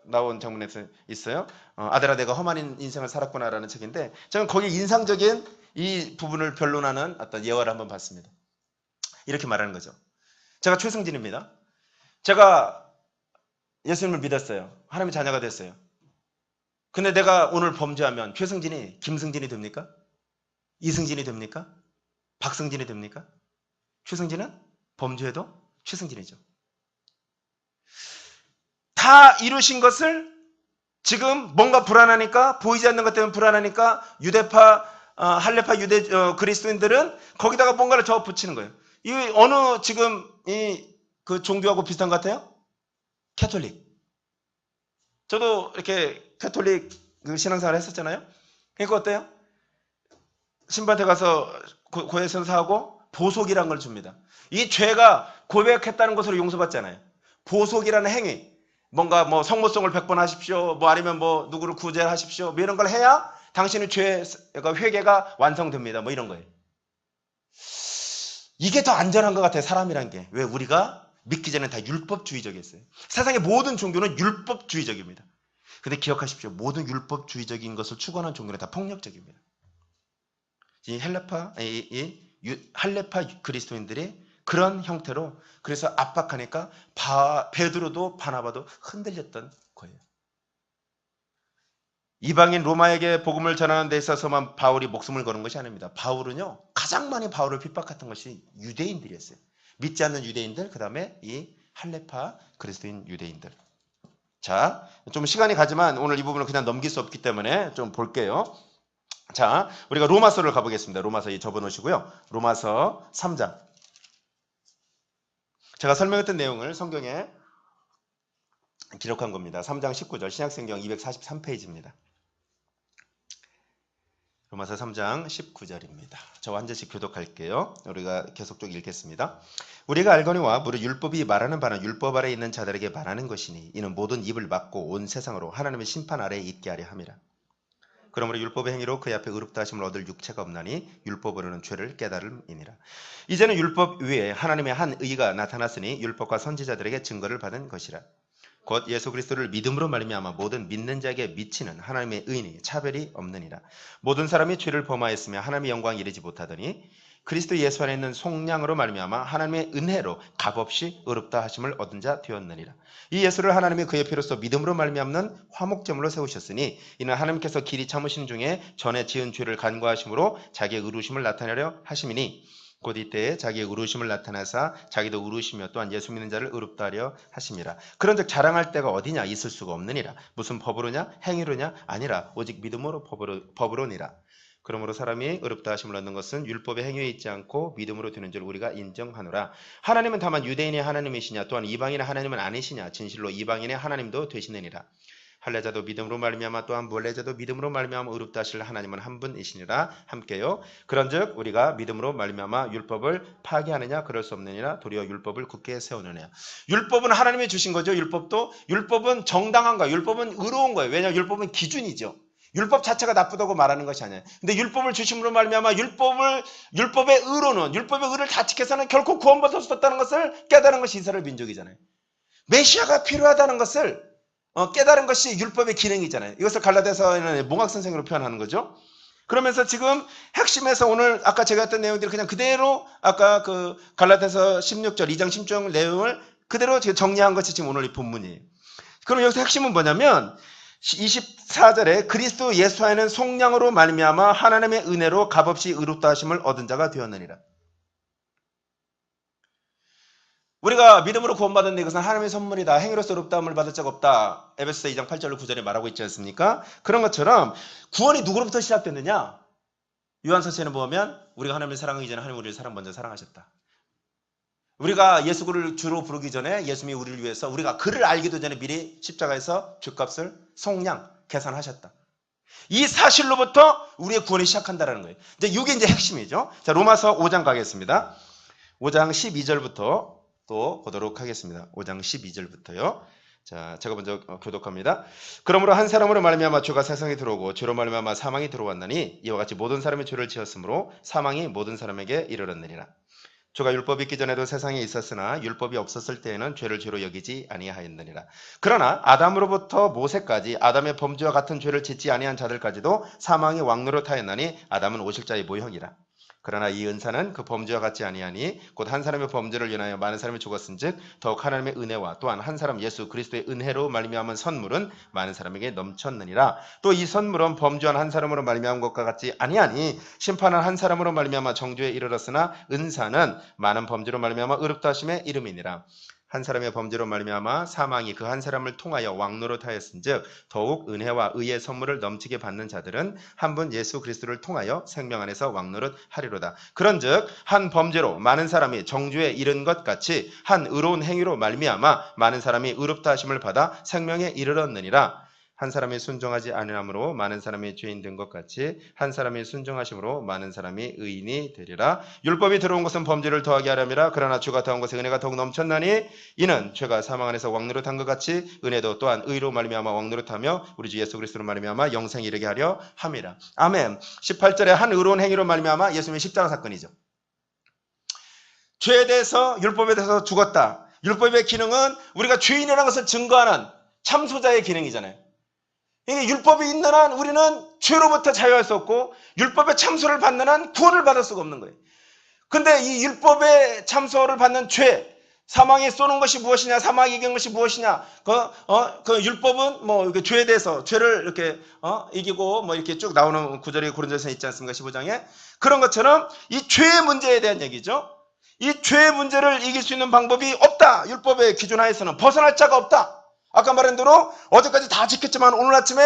나온 장면에서 있어요. 아들아 내가 험한 인생을 살았구나라는 책인데 저는 거기에 인상적인 이 부분을 변론하는 어떤 예화를 한번 봤습니다. 이렇게 말하는 거죠. 제가 최승진입니다. 제가 예수님을 믿었어요. 하나님의 자녀가 됐어요. 근데 내가 오늘 범죄하면 최승진이 김승진이 됩니까? 이승진이 됩니까? 박승진이 됩니까? 최승진은 범죄해도 최승진이죠. 다 이루신 것을 지금 뭔가 불안하니까 보이지 않는 것 때문에 불안하니까 유대파 할례파 유대 그리스도인들은 거기다가 뭔가를 더 붙이는 거예요. 이 어느 지금 그 종교하고 비슷한 것 같아요? 캐톨릭. 저도 이렇게 캐톨릭 신앙생활 했었잖아요. 그러니까 어때요? 신부한테 가서 고해선사하고 보속이라는 걸 줍니다. 이 죄가 고백했다는 것으로 용서받잖아요. 보속이라는 행위. 뭔가 성모성을 100번 하십시오. 아니면 누구를 구제하십시오. 이런 걸 해야 당신의 죄가 회개가 완성됩니다. 이런 거예요. 이게 더 안전한 것 같아요. 사람이란 게. 왜 우리가 믿기 전에 다 율법주의적이었어요. 세상의 모든 종교는 율법주의적입니다. 근데 기억하십시오. 모든 율법주의적인 것을 추구하는 종교는 다 폭력적입니다. 이 할례파 그리스도인들이 그런 형태로 그래서 압박하니까 베드로도 바나바도 흔들렸던 거예요. 이방인 로마에게 복음을 전하는 데 있어서만 바울이 목숨을 거는 것이 아닙니다. 바울은요, 가장 많이 바울을 핍박했던 것이 유대인들이었어요. 믿지 않는 유대인들, 그 다음에 이 할레파 그리스도인 유대인들. 자, 좀 시간이 가지만 오늘 이 부분을 그냥 넘길 수 없기 때문에 좀 볼게요. 자, 우리가 로마서를 가보겠습니다. 로마서 접어놓으시고요. 로마서 3장. 제가 설명했던 내용을 성경에 기록한 겁니다. 3장 19절, 신약성경 243페이지입니다. 로마서 3장 19절입니다. 저와 한 절씩 교독할게요. 우리가 계속 쭉 읽겠습니다. 우리가 알거니와 무릇 율법이 말하는 바는 율법 아래에 있는 자들에게 말하는 것이니 이는 모든 입을 막고 온 세상으로 하나님의 심판 아래에 있게 하려 함이라. 그러므로 율법의 행위로 그의 앞에 의롭다 하심을 얻을 육체가 없나니 율법으로는 죄를 깨달음이니라. 이제는 율법 위에 하나님의 한 의가 나타났으니 율법과 선지자들에게 증거를 받은 것이라. 곧 예수 그리스도를 믿음으로 말미암아 모든 믿는 자에게 미치는 하나님의 의인이 차별이 없느니라. 모든 사람이 죄를 범하였으며 하나님의 영광을 이르지 못하더니 그리스도 예수 안에 있는 속량으로 말미암아 하나님의 은혜로 값없이 의롭다 하심을 얻은 자 되었느니라. 이 예수를 하나님이 그의 피로써 믿음으로 말미암는 화목제물로 세우셨으니 이는 하나님께서 길이 참으신 중에 전에 지은 죄를 간과하심으로 자기의 의로우심을 나타내려 하심이니 곧 이때에 자기의 의로우심을 나타내사 자기도 의로우시며 또한 예수 믿는 자를 의롭다 하려 하심이라. 그런즉 자랑할 때가 어디냐? 있을 수가 없느니라. 무슨 법으로냐? 행위로냐? 아니라 오직 믿음으로 법으로니라. 그러므로 사람이 의롭다 하심을 얻는 것은 율법의 행위에 있지 않고 믿음으로 되는 줄 우리가 인정하노라. 하나님은 다만 유대인의 하나님이시냐 또한 이방인의 하나님은 아니시냐? 진실로 이방인의 하나님도 되시느니라. 할례자도 믿음으로 말미암아 또한 무할례자도 믿음으로 말미암아 의롭다 하실 하나님은 한 분이시니라. 함께요. 그런즉 우리가 믿음으로 말미암아 율법을 파괴하느냐? 그럴 수 없느니라. 도리어 율법을 굳게 세우느냐. 율법은 하나님이 주신 거죠. 율법은 정당한 거예요. 율법은 의로운 거예요. 왜냐하면 율법은 기준이죠. 율법 자체가 나쁘다고 말하는 것이 아니에요. 근데 율법을 주심으로 말미암아 율법의 의를 다 지켜서는 결코 구원받을 수 없다는 것을 깨달은 것이 이스라엘 민족이잖아요. 메시아가 필요하다는 것을 깨달은 것이 율법의 기능이잖아요. 이것을 갈라디아서에는 몽학 선생으로 표현하는 거죠. 그러면서 지금 핵심에서 오늘 아까 제가 했던 내용들이 그냥 그대로 아까 그 갈라디아서 16절 2장 16절 내용을 그대로 정리한 것이 지금 오늘 이 본문이에요. 그럼 여기서 핵심은 뭐냐면 24절에 그리스도 예수 안에는 속량으로 말미암아 하나님의 은혜로 값없이 의롭다 하심을 얻은 자가 되었느니라. 우리가 믿음으로 구원받은 이것은 하나님의 선물이다. 행위로서 의롭다함을 받을 자가 없다. 에베소서 2장 8절 9절에 말하고 있지 않습니까? 그런 것처럼 구원이 누구로부터 시작됐느냐? 요한서체는 보면 우리가 하나님을 사랑하기 전에 하나님 우리를 먼저 사랑하셨다. 우리가 예수를 주로 부르기 전에 예수님이 우리를 위해서 우리가 그를 알기도 전에 미리 십자가에서 죗값을 속량 계산하셨다. 이 사실로부터 우리의 구원이 시작한다는 거예요. 이게 이제 핵심이죠. 자, 로마서 5장 가겠습니다. 5장 12절부터 또 보도록 하겠습니다. 5장 12절부터요. 자, 제가 먼저 교독합니다. 그러므로 한 사람으로 말미암아 죄가 세상에 들어오고 죄로 말미암아 사망이 들어왔나니 이와 같이 모든 사람이 죄를 지었으므로 사망이 모든 사람에게 이르렀느니라. 죄가 율법이 있기 전에도 세상에 있었으나 율법이 없었을 때에는 죄를 죄로 여기지 아니하였느니라. 그러나 아담으로부터 모세까지 아담의 범죄와 같은 죄를 짓지 아니한 자들까지도 사망이 왕노릇하였나니 아담은 오실자의 모형이라. 그러나 이 은사는 그 범죄와 같지 아니하니 곧 한 사람의 범죄를 인하여 많은 사람이 죽었은즉 더욱 하나님의 은혜와 또한 한 사람 예수 그리스도의 은혜로 말미암은 선물은 많은 사람에게 넘쳤느니라. 또 이 선물은 범죄한 한 사람으로 말미암은 것과 같지 아니하니 심판한 한 사람으로 말미암아 정죄에 이르렀으나 은사는 많은 범죄로 말미암아 의롭다 하심에 이름이니라. 한 사람의 범죄로 말미암아 사망이 그 한 사람을 통하여 왕노릇하였은즉 더욱 은혜와 의의 선물을 넘치게 받는 자들은 한 분 예수 그리스도를 통하여 생명 안에서 왕노릇하리로다. 그런즉 한 범죄로 많은 사람이 정죄에 이른 것 같이 한 의로운 행위로 말미암아 많은 사람이 의롭다 하심을 받아 생명에 이르렀느니라. 한 사람이 순종하지 아니함으로 많은 사람이 죄인 된 것 같이 한 사람이 순종하심으로 많은 사람이 의인이 되리라. 율법이 들어온 것은 범죄를 더하게 하려니라. 그러나 주가 더한 것에 은혜가 더욱 넘쳤나니 이는 죄가 사망 안에서 왕노릇한 것 같이 은혜도 또한 의로 말미암아 왕노릇하며 우리 주 예수 그리스도로 말미암아 영생에 이르게 하려 함이라. 아멘. 18절에 한 의로운 행위로 말미암아 예수님의 십자가 사건이죠. 죄에 대해서 율법에 대해서 죽었다. 율법의 기능은 우리가 죄인이라는 것을 증거하는 참소자의 기능이잖아요. 이게 율법이 있는 한 우리는 죄로부터 자유할 수 없고 율법의 참소를 받는 한 구원을 받을 수가 없는 거예요. 근데 이 율법의 참소를 받는 죄, 사망이 쏘는 것이 무엇이냐? 사망이 이긴 것이 무엇이냐? 그 율법은 뭐 이렇게 죄에 대해서 죄를 이렇게 이기고 뭐 이렇게 쭉 나오는 구절이 고린도전서에 있지 않습니까? 15장에 그런 것처럼 이 죄의 문제에 대한 얘기죠. 이 죄의 문제를 이길 수 있는 방법이 없다. 율법의 기준 하에서는 벗어날 자가 없다. 아까 말한 대로 어제까지 다 지켰지만 오늘 아침에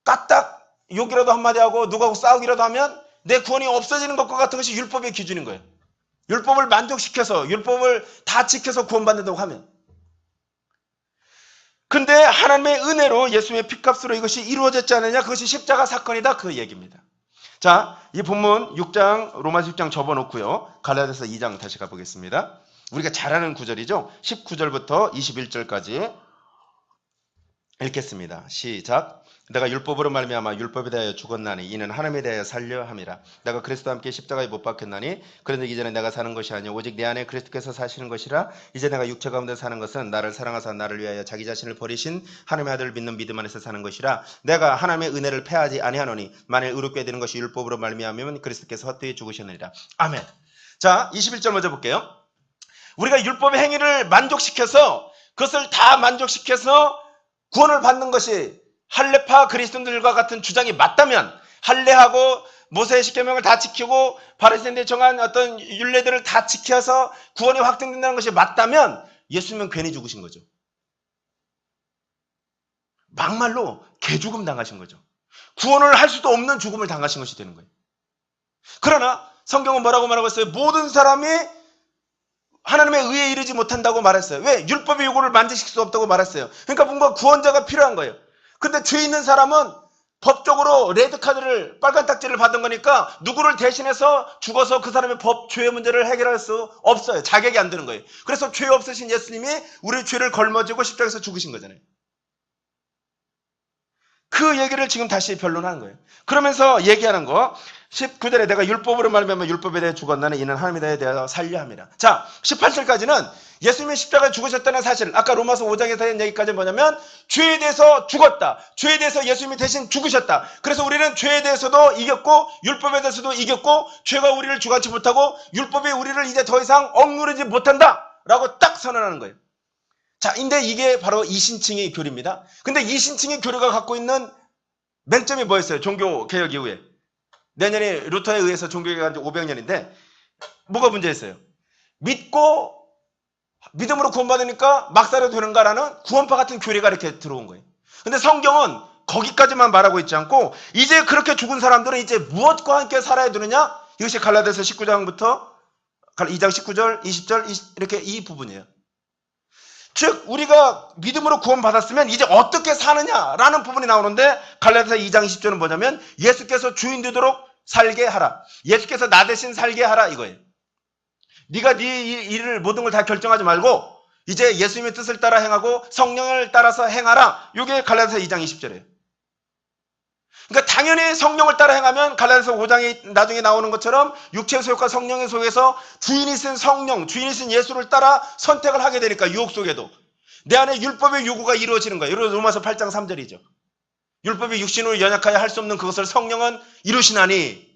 까딱 욕이라도 한마디 하고 누구하고 싸우기라도 하면 내 구원이 없어지는 것과 같은 것이 율법의 기준인 거예요. 율법을 만족시켜서 율법을 다 지켜서 구원받는다고 하면. 근데 하나님의 은혜로 예수님의 피값으로 이것이 이루어졌지 않느냐? 그것이 십자가 사건이다. 그 얘기입니다. 자, 이 본문 6장 로마서 6장 접어놓고요. 갈라디아서 2장 다시 가보겠습니다. 우리가 잘 아는 구절이죠. 19절부터 21절까지 읽겠습니다. 시작. 내가 율법으로 말미암아 율법에 대하여 죽었나니 이는 하나님에 대하여 살려 함이라. 내가 그리스도와 함께 십자가에 못 박혔나니 그런데 이전에 내가 사는 것이 아니요 오직 내 안에 그리스도께서 사시는 것이라. 이제 내가 육체 가운데 사는 것은 나를 사랑하사 나를 위하여 자기 자신을 버리신 하나님의 아들을 믿는 믿음 안에서 사는 것이라. 내가 하나님의 은혜를 패하지 아니하노니 만일 의롭게 되는 것이 율법으로 말미암으면 그리스도께서 헛되이 죽으셨느니라. 아멘. 자, 21절 먼저 볼게요. 우리가 율법의 행위를 만족시켜서 그것을 다 만족시켜서 구원을 받는 것이 할례파 그리스도인들과 같은 주장이 맞다면, 할례하고 모세의 십계명을 다 지키고 바리새인들이 정한 어떤 율례들을 다 지켜서 구원이 확정된다는 것이 맞다면 예수님은 괜히 죽으신 거죠. 막말로 개죽음 당하신 거죠. 구원을 할 수도 없는 죽음을 당하신 것이 되는 거예요. 그러나 성경은 뭐라고 말하고 있어요? 모든 사람이 하나님의 의에 이르지 못한다고 말했어요. 왜? 율법의 요구를 만족시킬 수 없다고 말했어요. 그러니까 뭔가 구원자가 필요한 거예요. 근데 죄 있는 사람은 법적으로 레드카드를, 빨간 딱지를 받은 거니까 누구를 대신해서 죽어서 그 사람의 죄의 문제를 해결할 수 없어요. 자격이 안 되는 거예요. 그래서 죄 없으신 예수님이 우리 죄를 걸머지고 십자가에서 죽으신 거잖아요. 그 얘기를 지금 다시 변론하는 거예요. 그러면서 얘기하는 거 19절에 내가 율법으로 말미암아 율법에 대해 죽었나니 이는 하나님에 대하여 살려 함이라. 자, 18절까지는 예수님이 십자가에 죽으셨다는 사실, 아까 로마서 5장에서 한 얘기까지는 뭐냐면 죄에 대해서 죽었다. 죄에 대해서 예수님이 대신 죽으셨다. 그래서 우리는 죄에 대해서도 이겼고 율법에 대해서도 이겼고 죄가 우리를 주관치 못하고 율법이 우리를 이제 더 이상 억누르지 못한다 라고 딱 선언하는 거예요. 자, 근데 이게 바로 이신층의 교리입니다. 근데 이신층의 교리가 갖고 있는 맹점이 뭐였어요? 종교개혁 이후에. 내년에 루터에 의해서 종교개혁한 지 500년인데 뭐가 문제였어요? 믿음으로 구원받으니까 막 살아도 되는가라는 구원파 같은 교리가 이렇게 들어온 거예요. 근데 성경은 거기까지만 말하고 있지 않고 이제 그렇게 죽은 사람들은 이제 무엇과 함께 살아야 되느냐? 이것이 갈라디아서 19장부터 2장 19절, 20절 이렇게 이 부분이에요. 즉 우리가 믿음으로 구원받았으면 이제 어떻게 사느냐라는 부분이 나오는데 갈라디아서 2장 20절은 뭐냐면 예수께서 주인 되도록 살게 하라. 예수께서 나 대신 살게 하라 이거예요. 네가 네 일을 모든 걸 다 결정하지 말고 이제 예수님의 뜻을 따라 행하고 성령을 따라서 행하라. 이게 갈라디아서 2장 20절이에요. 그러니까 당연히 성령을 따라 행하면 갈라디아서 5장에 나중에 나오는 것처럼 육체의 소욕과 성령의 소욕에서 주인이신 성령, 주인이신 예수를 따라 선택을 하게 되니까 유혹 속에도 내 안에 율법의 요구가 이루어지는 거예요. 로마서 8장 3절이죠. 율법이 육신으로 연약하여 할 수 없는 그것을 성령은 이루시나니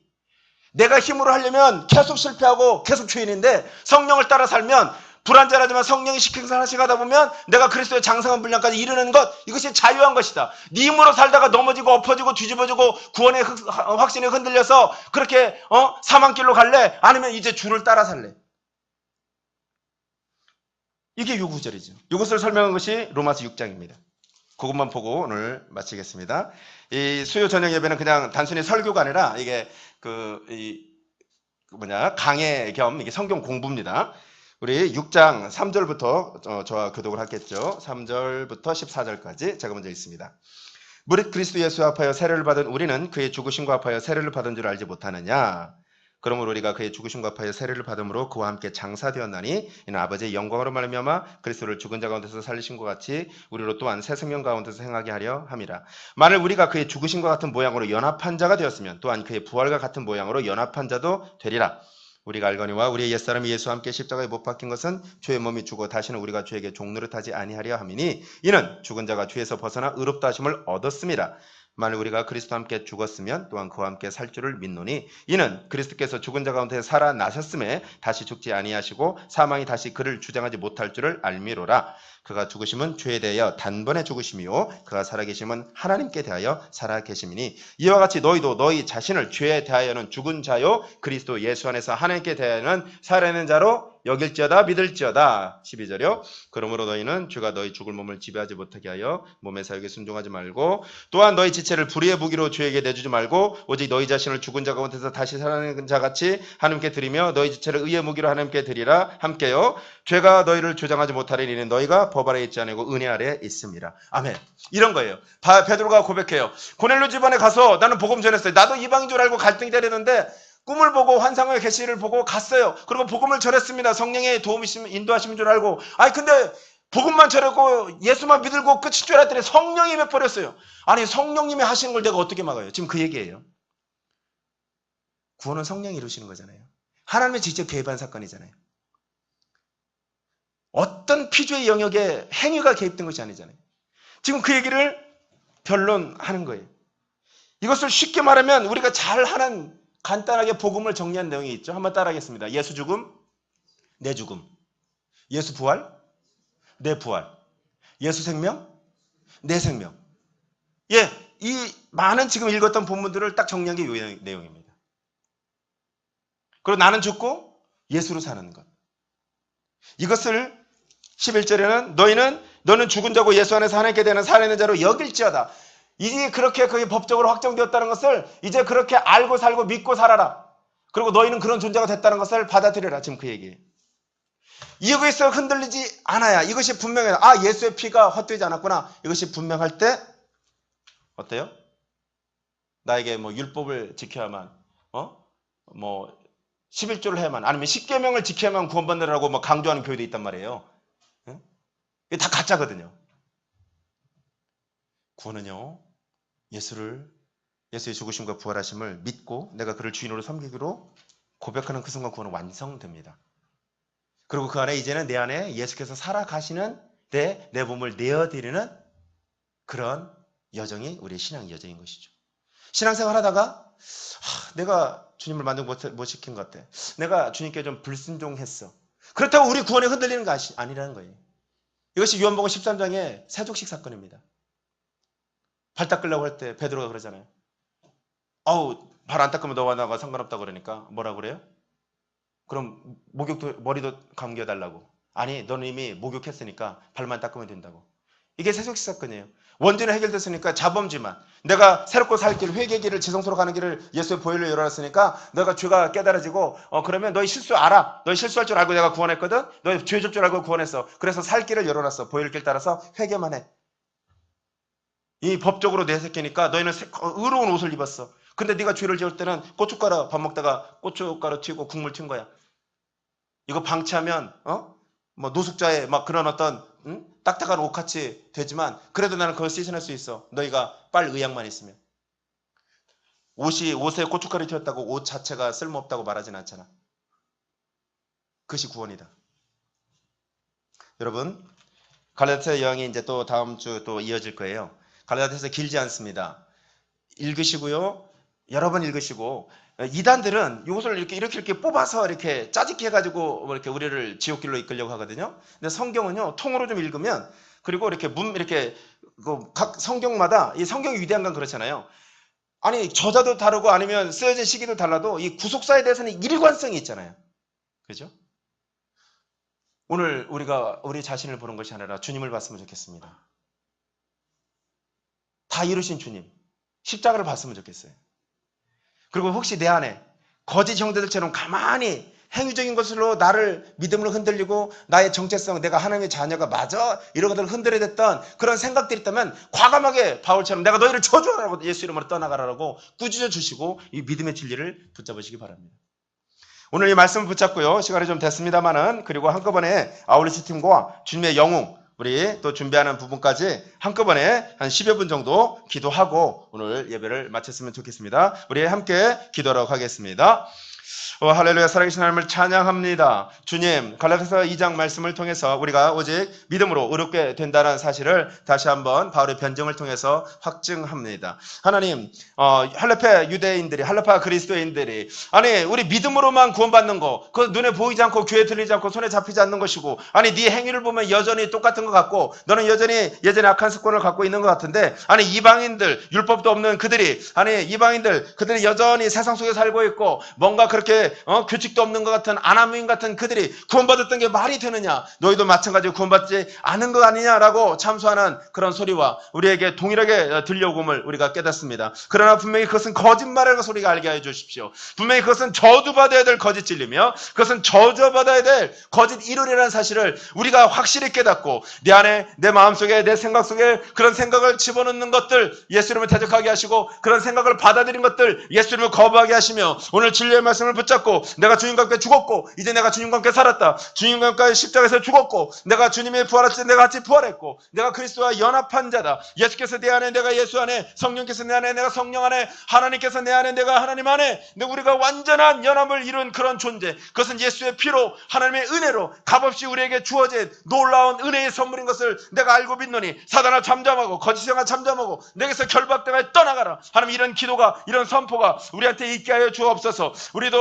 내가 힘으로 하려면 계속 실패하고 계속 죄인인데 성령을 따라 살면 불완전하지만 성령이 시행하시게 하다 보면 내가 그리스도의 장성한 분량까지 이르는 것, 이것이 자유한 것이다. 네 힘으로 살다가 넘어지고 엎어지고 뒤집어지고 구원의 확신이 흔들려서 그렇게 사망길로 갈래? 아니면 이제 주를 따라 살래? 이게 요구절이죠. 이것을 설명한 것이 로마서 6장입니다. 그것만 보고 오늘 마치겠습니다. 이 수요 저녁 예배는 그냥 단순히 설교가 아니라 이게 강해 겸 이게 성경 공부입니다. 우리 6장 3절부터 저와 교독을 하겠죠. 3절부터 14절까지 제가 먼저 읽습니다. 무릇 그리스도 예수 합하여 세례를 받은 우리는 그의 죽으심과 합하여 세례를 받은 줄 알지 못하느냐. 그러므로 우리가 그의 죽으심과 합하여 세례를 받음으로 그와 함께 장사되었나니 이는 아버지의 영광으로 말미암아 그리스도를 죽은 자 가운데서 살리신 것 같이 우리로 또한 새 생명 가운데서 행하게 하려 함이라. 만일 우리가 그의 죽으심과 같은 모양으로 연합한 자가 되었으면 또한 그의 부활과 같은 모양으로 연합한 자도 되리라. 우리가 알거니와 우리의 옛사람이 예수와 함께 십자가에 못 박힌 것은 죄의 몸이 죽어 다시는 우리가 죄에게 종노릇하지 아니하려 함이니 이는 죽은 자가 죄에서 벗어나 의롭다 하심을 얻었음이라. 만일 우리가 그리스도와 함께 죽었으면 또한 그와 함께 살 줄을 믿노니 이는 그리스도께서 죽은 자 가운데 살아나셨음에 다시 죽지 아니하시고 사망이 다시 그를 주장하지 못할 줄을 알미로라. 그가 죽으심은 죄에 대하여 단번에 죽으심이요 그가 살아계심은 하나님께 대하여 살아계심이니 이와 같이 너희도 너희 자신을 죄에 대하여는 죽은 자요 그리스도 예수 안에서 하나님께 대하여는 살아있는 자로 여길지어다 믿을지어다. 12절이요. 그러므로 너희는 죄가 너희 죽을 몸을 지배하지 못하게 하여 몸의 사욕에 순종하지 말고 또한 너희 지체를 불의의 무기로 죄에게 내주지 말고 오직 너희 자신을 죽은 자 가운데서 다시 살아나는 자같이 하나님께 드리며 너희 지체를 의의 무기로 하나님께 드리라. 함께요. 죄가 너희를 조장하지 못하리니 이는 너희가 법 아래 있지 아니고 은혜 아래 있습니다. 아멘. 이런 거예요. 베드로가 고백해요. 고넬료 집안에 가서 나는 복음 전했어요. 나도 이방인 줄 알고 갈등이 되려는데 꿈을 보고 환상의 계시를 보고 갔어요. 그리고 복음을 전했습니다. 성령의 도움이시면 인도하시는 줄 알고. 아니 근데 복음만 전했고 예수만 믿고 끝일 줄 알았더니 성령이 임해버렸어요. 아니 성령님이 하시는 걸 내가 어떻게 막아요? 지금 그 얘기예요. 구원은 성령이 이루시는 거잖아요. 하나님의 직접 개입한 사건이잖아요. 어떤 피조의 영역에 행위가 개입된 것이 아니잖아요. 지금 그 얘기를 변론하는 거예요. 이것을 쉽게 말하면 우리가 잘하는 간단하게 복음을 정리한 내용이 있죠. 한번 따라하겠습니다. 예수 죽음, 내 죽음. 예수 부활, 내 부활. 예수 생명, 내 생명. 예, 이 많은 지금 읽었던 본문들을 딱 정리한 게 이 내용입니다. 그리고 나는 죽고 예수로 사는 것. 이것을 11절에는 너는 죽은 자고 예수 안에서 하나님께 대하는 살아있는 자로 여길지어다. 이제 그렇게 그게 법적으로 확정되었다는 것을 이제 그렇게 알고 살고 믿고 살아라. 그리고 너희는 그런 존재가 됐다는 것을 받아들여라. 지금 그 얘기예요. 이것에서 흔들리지 않아야 이것이 분명해요. 아, 예수의 피가 헛되지 않았구나. 이것이 분명할 때 어때요? 나에게 뭐 율법을 지켜야만 11조를 해야만 아니면 10계명을 지켜야만 구원받느라고 뭐 강조하는 교회도 있단 말이에요. 응? 이게 다 가짜거든요. 구원은요. 예수의 죽으심과 부활하심을 믿고 내가 그를 주인으로 섬기기로 고백하는 그 순간 구원은 완성됩니다. 그리고 그 안에 이제는 내 안에 예수께서 살아가시는 내 몸을 내어드리는 그런 여정이 우리의 신앙 여정인 것이죠. 신앙생활 하다가 내가 주님을 만족 못 시킨 것 같아. 내가 주님께 좀 불순종했어. 그렇다고 우리 구원이 흔들리는 거 아니라는 거예요. 이것이 요한복음 13장의 세족식 사건입니다. 발 닦으려고 할 때 베드로가 그러잖아요. 발 안 닦으면 너와 나가 상관없다고 그러니까 뭐라고 그래요? 그럼 머리도 감겨달라고. 아니 너는 이미 목욕했으니까 발만 닦으면 된다고. 이게 세속식 사건이에요. 원죄는 해결됐으니까 자범죄만. 내가 새롭고 살 길, 회개의 길을, 지성소로 가는 길을 예수의 보혈로 열어놨으니까 너가 죄가 깨달아지고 그러면 너희 실수 알아. 너희 실수할 줄 알고 내가 구원했거든. 너희 죄 줄 줄 알고 구원했어. 그래서 살 길을 열어놨어. 보혈길 따라서 회개만 해. 이 법적으로 내 새끼니까 너희는 의로운 옷을 입었어. 근데 네가 죄를 지을 때는 고춧가루 밥 먹다가 고춧가루 튀고 국물 튄 거야. 이거 방치하면 뭐 노숙자의 막 그런 어떤 딱딱한 옷같이 되지만 그래도 나는 그걸 씻어낼 수 있어. 너희가 빨 의향만 있으면. 옷에 고춧가루 튀었다고 옷 자체가 쓸모없다고 말하진 않잖아. 그것이 구원이다. 여러분 갈라디아 여행이 이제 또 다음 주 또 이어질 거예요. 갈라디아서 길지 않습니다. 읽으시고요. 여러 번 읽으시고 이단들은 이것을 이렇게 뽑아서 이렇게 짜집기 해가지고 뭐 이렇게 우리를 지옥길로 이끌려고 하거든요. 근데 성경은요 통으로 좀 읽으면 그리고 이렇게 각 성경마다 이 성경의 위대한 건 그렇잖아요. 아니 저자도 다르고 아니면 쓰여진 시기도 달라도 이 구속사에 대해서는 일관성이 있잖아요. 그죠? 오늘 우리가 우리 자신을 보는 것이 아니라 주님을 봤으면 좋겠습니다. 다 이루신 주님, 십자가를 봤으면 좋겠어요. 그리고 혹시 내 안에 거짓 형제들처럼 가만히 행위적인 것으로 나를 믿음으로 흔들리고 나의 정체성, 내가 하나님의 자녀가 맞아? 이런 것들을 흔들어댔던 그런 생각들이 있다면 과감하게 바울처럼 내가 너희를 저주하라고 예수 이름으로 떠나가라고 꾸짖어 주시고 이 믿음의 진리를 붙잡으시기 바랍니다. 오늘 이 말씀을 붙잡고요. 시간이 좀 됐습니다만은 그리고 한꺼번에 아울리시 팀과 주님의 영웅 우리 또 준비하는 부분까지 한꺼번에 한 10여 분 정도 기도하고 오늘 예배를 마쳤으면 좋겠습니다. 우리 함께 기도하도록 하겠습니다. 할렐루야. 살아계신 하나님을 찬양합니다. 주님, 갈라디아서 2장 말씀을 통해서 우리가 오직 믿음으로 의롭게 된다는 사실을 다시 한번 바울의 변증을 통해서 확증합니다. 하나님, 할레파 유대인들이, 할레파 그리스도인들이, 아니 우리 믿음으로만 구원받는 거, 그 눈에 보이지 않고 귀에 들리지 않고 손에 잡히지 않는 것이고, 아니 네 행위를 보면 여전히 똑같은 것 같고, 너는 여전히 예전에 악한 습관을 갖고 있는 것 같은데, 아니 이방인들, 율법도 없는 그들이, 아니 이방인들, 그들이 여전히 세상 속에 살고 있고, 뭔가 그렇게 규칙도 없는 것 같은 아나무인 같은 그들이 구원받았던 게 말이 되느냐? 너희도 마찬가지로 구원받지 않은 것 아니냐라고 참소하는 그런 소리와 우리에게 동일하게 들려오음을 우리가 깨닫습니다. 그러나 분명히 그것은 거짓말이라는 것을 우리가 알게 해 주십시오. 분명히 그것은 저주받아야 될 거짓 진리며 그것은 저주받아야 될 거짓 이론이라는 사실을 우리가 확실히 깨닫고, 내 안에, 내 마음속에, 내 생각 속에 그런 생각을 집어넣는 것들 예수 이름을 대적하게 하시고, 그런 생각을 받아들인 것들 예수 이름을 거부하게 하시며, 오늘 진리의 말씀을 붙잡고 내가 주님과 함께 죽었고 이제 내가 주님과 함께 살았다. 주님과 함께 십자가에서 죽었고 내가 주님의 부활할 때 내가 같이 부활했고 내가 그리스도와 연합한 자다. 예수께서 내 안에, 내가 예수 안에, 성령께서 내 안에, 내가 성령 안에, 하나님께서 내 안에, 내가 하나님 안에, 우리가 완전한 연합을 이룬 그런 존재. 그것은 예수의 피로, 하나님의 은혜로 값없이 우리에게 주어진 놀라운 은혜의 선물인 것을 내가 알고 믿노니, 사단아 잠잠하고 거짓 영아 잠잠하고 내게서 결박되어 떠나가라. 하나님, 이런 기도가, 이런 선포가 우리한테 있게 하여 주옵소서. 우리도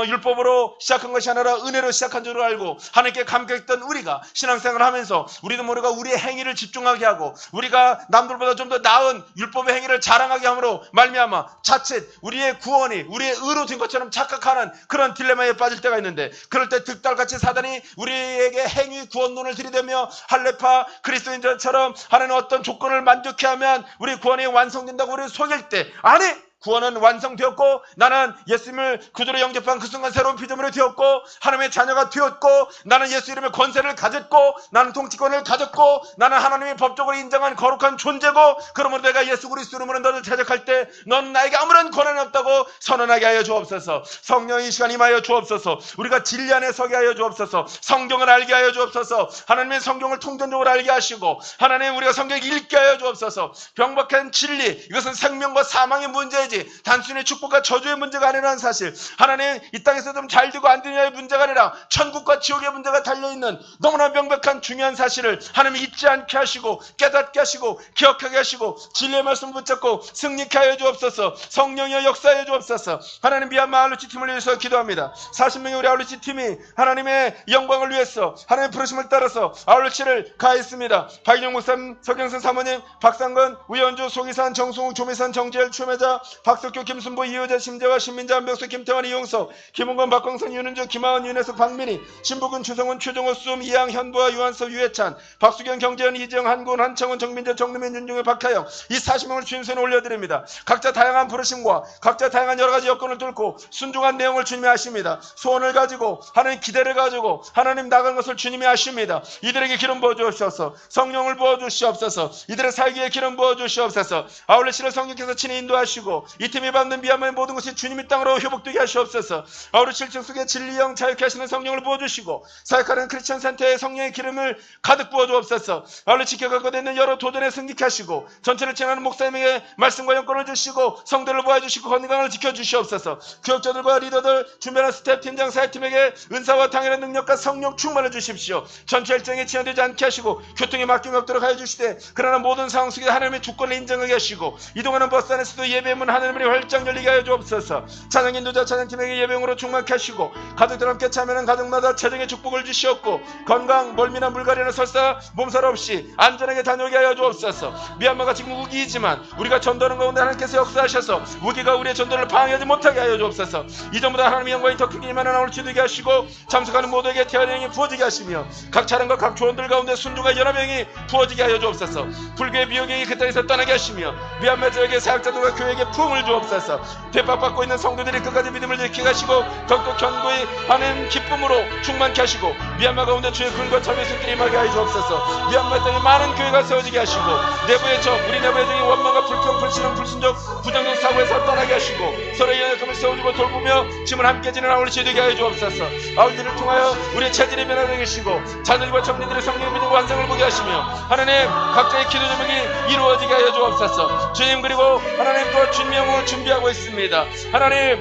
율법으로 시작한 것이 아니라 은혜로 시작한 줄 알고 하나님께 감격했던 우리가 신앙생활을 하면서 우리도 모르가 우리의 행위를 집중하게 하고, 우리가 남들보다 좀 더 나은 율법의 행위를 자랑하게 함으로 말미암아 자칫 우리의 구원이 우리의 의로 된 것처럼 착각하는 그런 딜레마에 빠질 때가 있는데, 그럴 때 득달같이 사단이 우리에게 행위 구원론을 들이대며 할레파 그리스도인들처럼 하나님 어떤 조건을 만족해 하면 우리 구원이 완성된다고 우리를 속일 때, 아니 구원은 완성되었고 나는 예수님을 구주로 영접한 그 순간 새로운 피조물이 되었고 하나님의 자녀가 되었고 나는 예수 이름의 권세를 가졌고 나는 통치권을 가졌고 나는 하나님의 법적으로 인정한 거룩한 존재고, 그러므로 내가 예수 그리스도 이름으로 너를 대적할 때 넌 나에게 아무런 권한이 없다고 선언하게 하여 주옵소서. 성령이 이 시간 임하여 주옵소서. 우리가 진리 안에 서게 하여 주옵소서. 성경을 알게 하여 주옵소서. 하나님의 성경을 통전적으로 알게 하시고, 하나님 우리가 성경을 읽게 하여 주옵소서. 병박한 진리, 이것은 생명과 사망의 문제, 단순히 축복과 저주의 문제가 아니라는 사실, 하나님 이 땅에서 좀 잘 되고 안 되냐의 문제가 아니라 천국과 지옥의 문제가 달려있는 너무나 명백한 중요한 사실을 하나님 잊지 않게 하시고 깨닫게 하시고 기억하게 하시고 진리의 말씀 붙잡고 승리케 하여 주옵소서. 성령이여 역사하여 주옵소서. 하나님, 미얀마 아울리치 팀을 위해서 기도합니다. 40명의 우리 아울리치 팀이 하나님의 영광을 위해서 하나님의 부르심을 따라서 아울리치를 가했습니다. 박인영 목사님, 서경선 사모님, 박상건, 우연주, 송희산, 정승우, 조미산, 정지열, 추매자, 박석규, 김순보, 이효자, 심재화, 신민자, 한벽수, 김태환, 이용석, 김은건, 박광선, 윤은주, 김하은, 윤혜석, 박민희, 신부근, 추성훈, 최종호, 쏨, 이양, 현보아, 유한섭, 유해찬, 박수경, 경재현, 이정, 한군, 한창훈, 정민재, 정르민, 윤중현, 박하영, 이 40명을 주님선에 올려드립니다. 각자 다양한 부르심과 각자 다양한 여러가지 여건을 뚫고 순종한 내용을 주님이 아십니다. 소원을 가지고 하나님 기대를 가지고 하나님 나간 것을 주님이 아십니다. 이들에게 기름 부어주시옵소서. 성령을 부어주시옵소서. 이들의 살기에 기름 부어주시옵소서. 아울렛시를 성령께서 친히 인도하시고 이 팀이 받는 미얀마의 모든 것이 주님의 땅으로 회복되게 하시옵소서. 아우르 실증 속에 진리영 자유케 하시는 성령을 부어주시고 사역하는 크리스천 센터에 성령의 기름을 가득 부어주옵소서. 아우르 지켜가고 있는 여러 도전에 승리케 하시고 전체를 지나는 목사님에게 말씀과 영권을 주시고 성도를 보아주시고 건강을 지켜주시옵소서. 교역자들과 리더들, 준비하는 스태프 팀장 사역팀에게 은사와 당연한 능력과 성령 충만해 주십시오. 전체 일정에 지연되지 않게 하시고 교통에 막힘이 없도록 하여 주시되, 그러나 모든 상황 속에 하나님의 주권을 인정하게 하시고 이동하는 버스 안에서도 예배문 하늘문이 활짝 열리게 하여 주옵소서. 찬양 인도자 찬양팀에게 예배용으로 충만케 하시고 가족들 함께 참여하는 가정마다 재정의 축복을 주시옵고 건강, 멀미나 물갈이나 설사, 몸살 없이 안전하게 다녀오게 하여 주옵소서. 미얀마가 지금 우기이지만 우리가 전도하는 가운데 하나님께서 역사하셔서 우기가 우리의 전도를 방해하지 못하게 하여 주옵소서. 이전보다 하나님의 영광이 더 크게 임하는 오늘 지도게 하시고 참석하는 모두에게 태연의 영이 부어지게 하시며 각 차량과 각 조원들 가운데 순종과 연합의 영이 부어지게 하여 주옵소서. 불교의 미혹의 영이 그 땅에서 떠나게 하시며 미얀마 지역의 사역자들과 교회에게 부흥을 주옵소서. 대박받고 있는 성도들이 끝까지 믿음을 지키게 하시고 더욱더 견고히 하는 기쁨으로 충만케 하시고 미얀마 가운데 주의 근과 참의 손길이 임하게 하여 주옵소서. 미얀마 땅에 많은 교회가 세워지게 하시고 내부의 적, 우리 내부의 적인 원망과 불평, 불신앙, 불순적, 부정적 사고에서 떠나게 하시고 서로의 연약함을 세워주고 돌보며 짐을 함께 지는 아울렛이 되게 하여 주옵소서. 아울렛을 통하여 우리의 체질이 변화되게 하시고 자들과 청년들의 성령 믿음과 완성을 보게 하시며 하나님 각자의 기도 제목이 이루어지게 하여 주옵소서. 주님, 그리고 하나님 또 주님이 영광을 준비하고 있습니다. 하나님,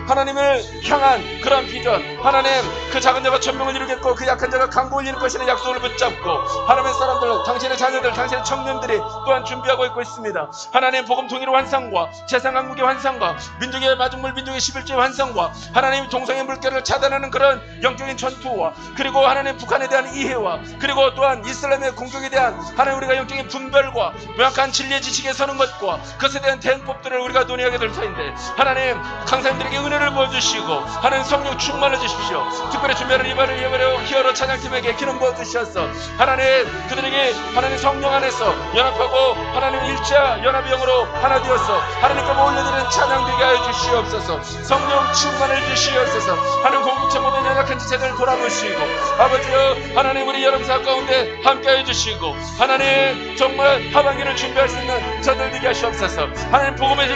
하나님을 향한 그런 비전, 하나님 그 작은 자가 천명을 이루겠고 그 약한 자가 강국을 이룰 것이라는 약속을 붙잡고 하나님의 사람들, 당신의 자녀들, 당신의 청년들이 또한 준비하고 있고 있습니다. 하나님 복음 통일의 환상과 재상 강국의 환상과 민족의 마중물 민족의 11조의 환상과 하나님 동성애 물결을 차단하는 그런 영적인 전투와 그리고 하나님 북한에 대한 이해와 그리고 또한 이슬람의 공격에 대한 하나님 우리가 영적인 분별과 명확한 진리의 지식에 서는 것과 그것에 대한 대응법들을 우리가 논의하게 될 터인데 하나님 강사님들에게 은혜를 부어주시고 하나님 성령 충만해 주십시오. 특별히 준비하는 이발을 예배로 히어로 찬양팀에게 기름 부어주셔서 하나님 그들에게 하나님 성령 안에서 연합하고 하나님 일자 연합의 영으로 하나 되어서 하나님께 올려드리는 찬양 되게 하여 주시옵소서. 성령 충만해 주시옵소서. 하나님 공동체 모든 연약한 지체들을 돌아보시고 아버지여 하나님 우리 여름사 가운데 함께해 주시고 하나님 정말 하반기를 준비할 수 있는 저들 되게 하시옵소서. 하나님 복음의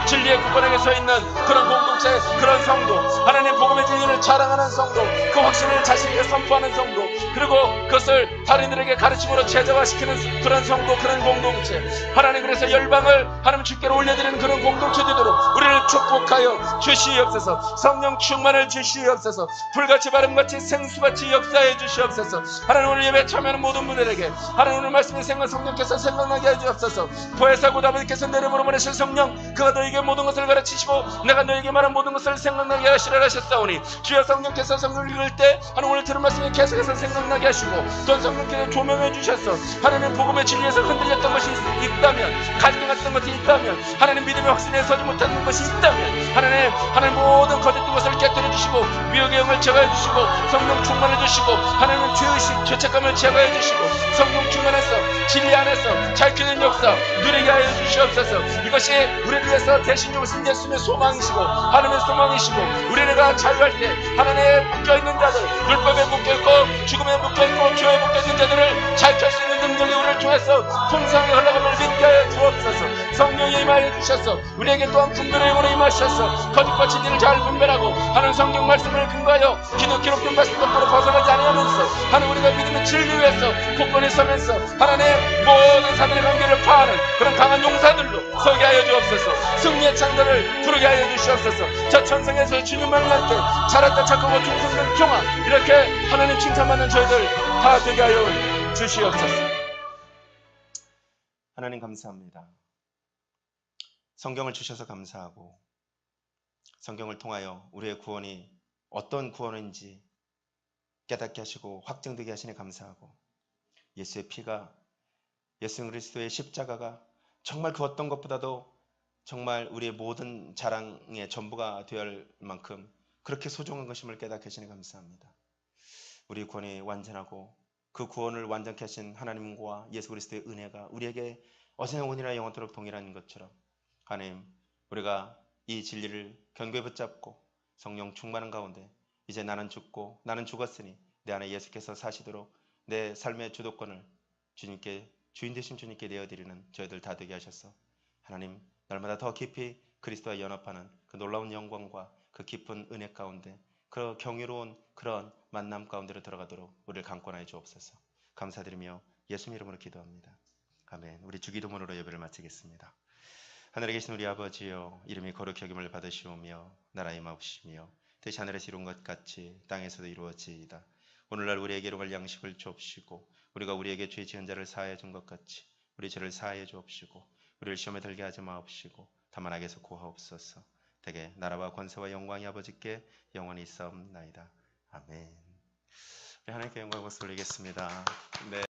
진리의 국권에게 서 있는 그런 공동체 그런 성도 하나님 복음의 진리를 자랑하는 성도 그 확신을 자신에게 선포하는 성도 그리고 그것을 다른들에게 가르침으로 제자화시키는 그런 성도 그런 공동체 하나님 그래서 열방을 하나님 주께로 올려드리는 그런 공동체 되도록 우리를 축복하여 주시옵소서. 성령 충만을 주시옵소서. 불같이 바람같이 생수같이 역사해 주시옵소서. 하나님 오늘 예배 참여하는 모든 분들에게 하나님 오늘 말씀의 생각 성령께서 생각나게 해 주옵소서. 보혜사고 다윗께서 내려으로 보내실 성령 그가 너에게 모든 것을 가르치시고 내가 너에게 말한 모든 것을 생각나게 하시라 하셨사오니 주여 성령께서 성경을 읽을 때 하나님 오늘 들은 말씀이 계속해서 생각나게 하시고 또 성령께서 조명해 주셔서 하나님 복음의 진리에서 흔들렸던 것이 있다면 갈등 같은 것이 있다면 하나님 믿음의 확신에 서지 못하는 것이 있다면 하나님 모든 거짓된 것을 깨뜨려 주시고 미혹의 영을 제거해 주시고 성령 충만해 주시고 하나님 죄의식 죄책감을 제거해 주시고 성령 충만해서 진리 안에서 밝히는 역사 누리게 하여 주시옵소서. 이것이 우리를 위해서 대신 오신 예수님의 소망이시고 하나님의 소망이시고 우리가 자유할 때 하나님에 묶여있는 자들 율법에 묶여있고 죽음에 묶여있고 죄에 묶여있는 자들을 자유할 수 있는 능력이 우리를 통해서 풍성하게 흘러감을 믿게 하여 주옵소서. 성령이 임하여 주셔서 우리에게 또한 분별의 영으로 임하셔서 거짓과 진리를 잘 분별하고 하는 성경 말씀을 근거하여 기록된 말씀 밖으로 벗어나지 아니하면서 하나님 우리가 믿음의 진리 위에서 굳건히 서면서 하나님 모든 사단의 관계를 파하는 그런 강한 용사들로 서게 하여 주옵소서. 승리의 창들을 부르게 하여 주시옵소서. 저 천성에서 주님만 함께 자랐다 착하고 충성된 종아 이렇게 하나님 칭찬받는 저희들 다 되게 하여 주시옵소서. 하나님 감사합니다. 성경을 주셔서 감사하고 성경을 통하여 우리의 구원이 어떤 구원인지 깨닫게 하시고 확증되게 하시니 감사하고 예수의 피가 예수 그리스도의 십자가가 정말 그 어떤 것보다도 정말 우리의 모든 자랑의 전부가 되어야 할 만큼 그렇게 소중한 것임을 깨닫게 하시니 감사합니다. 우리 구원이 완전하고 그 구원을 완전케 하신 하나님과 예수 그리스도의 은혜가 우리에게 어제나 오늘이나 영원토록 동일한 것처럼 하나님 우리가 이 진리를 견고히 붙잡고 성령 충만한 가운데 이제 나는 죽고 나는 죽었으니 내 안에 예수께서 사시도록 내 삶의 주도권을 주님께 주인 되신 주님께 내어드리는 저희들 다 되게 하셔서 하나님 날마다 더 깊이 그리스도와 연합하는 그 놀라운 영광과 그 깊은 은혜 가운데 그 경이로운 그런 만남 가운데로 들어가도록 우리를 강권하여 주옵소서. 감사드리며 예수님 이름으로 기도합니다. 아멘. 우리 주기도문으로 예배를 마치겠습니다. 하늘에 계신 우리 아버지여 이름이 거룩히 여김을 받으시오며 나라 임하옵시며 뜻이 하늘에서 이룬 것 같이 땅에서도 이루어지이다. 오늘날 우리에게 일용할 양식을 주옵시고 우리가 우리에게 죄 지은 자를 사하여 준 것 같이 우리 죄를 사하여 주옵시고 우리를 시험에 들게 하지 마옵시고 다만 악에서 구하옵소서. 대개 나라와 권세와 영광이 아버지께 영원히 있사옵나이다. 아멘. 우리 하나님께 영광을 올리겠습니다. 네.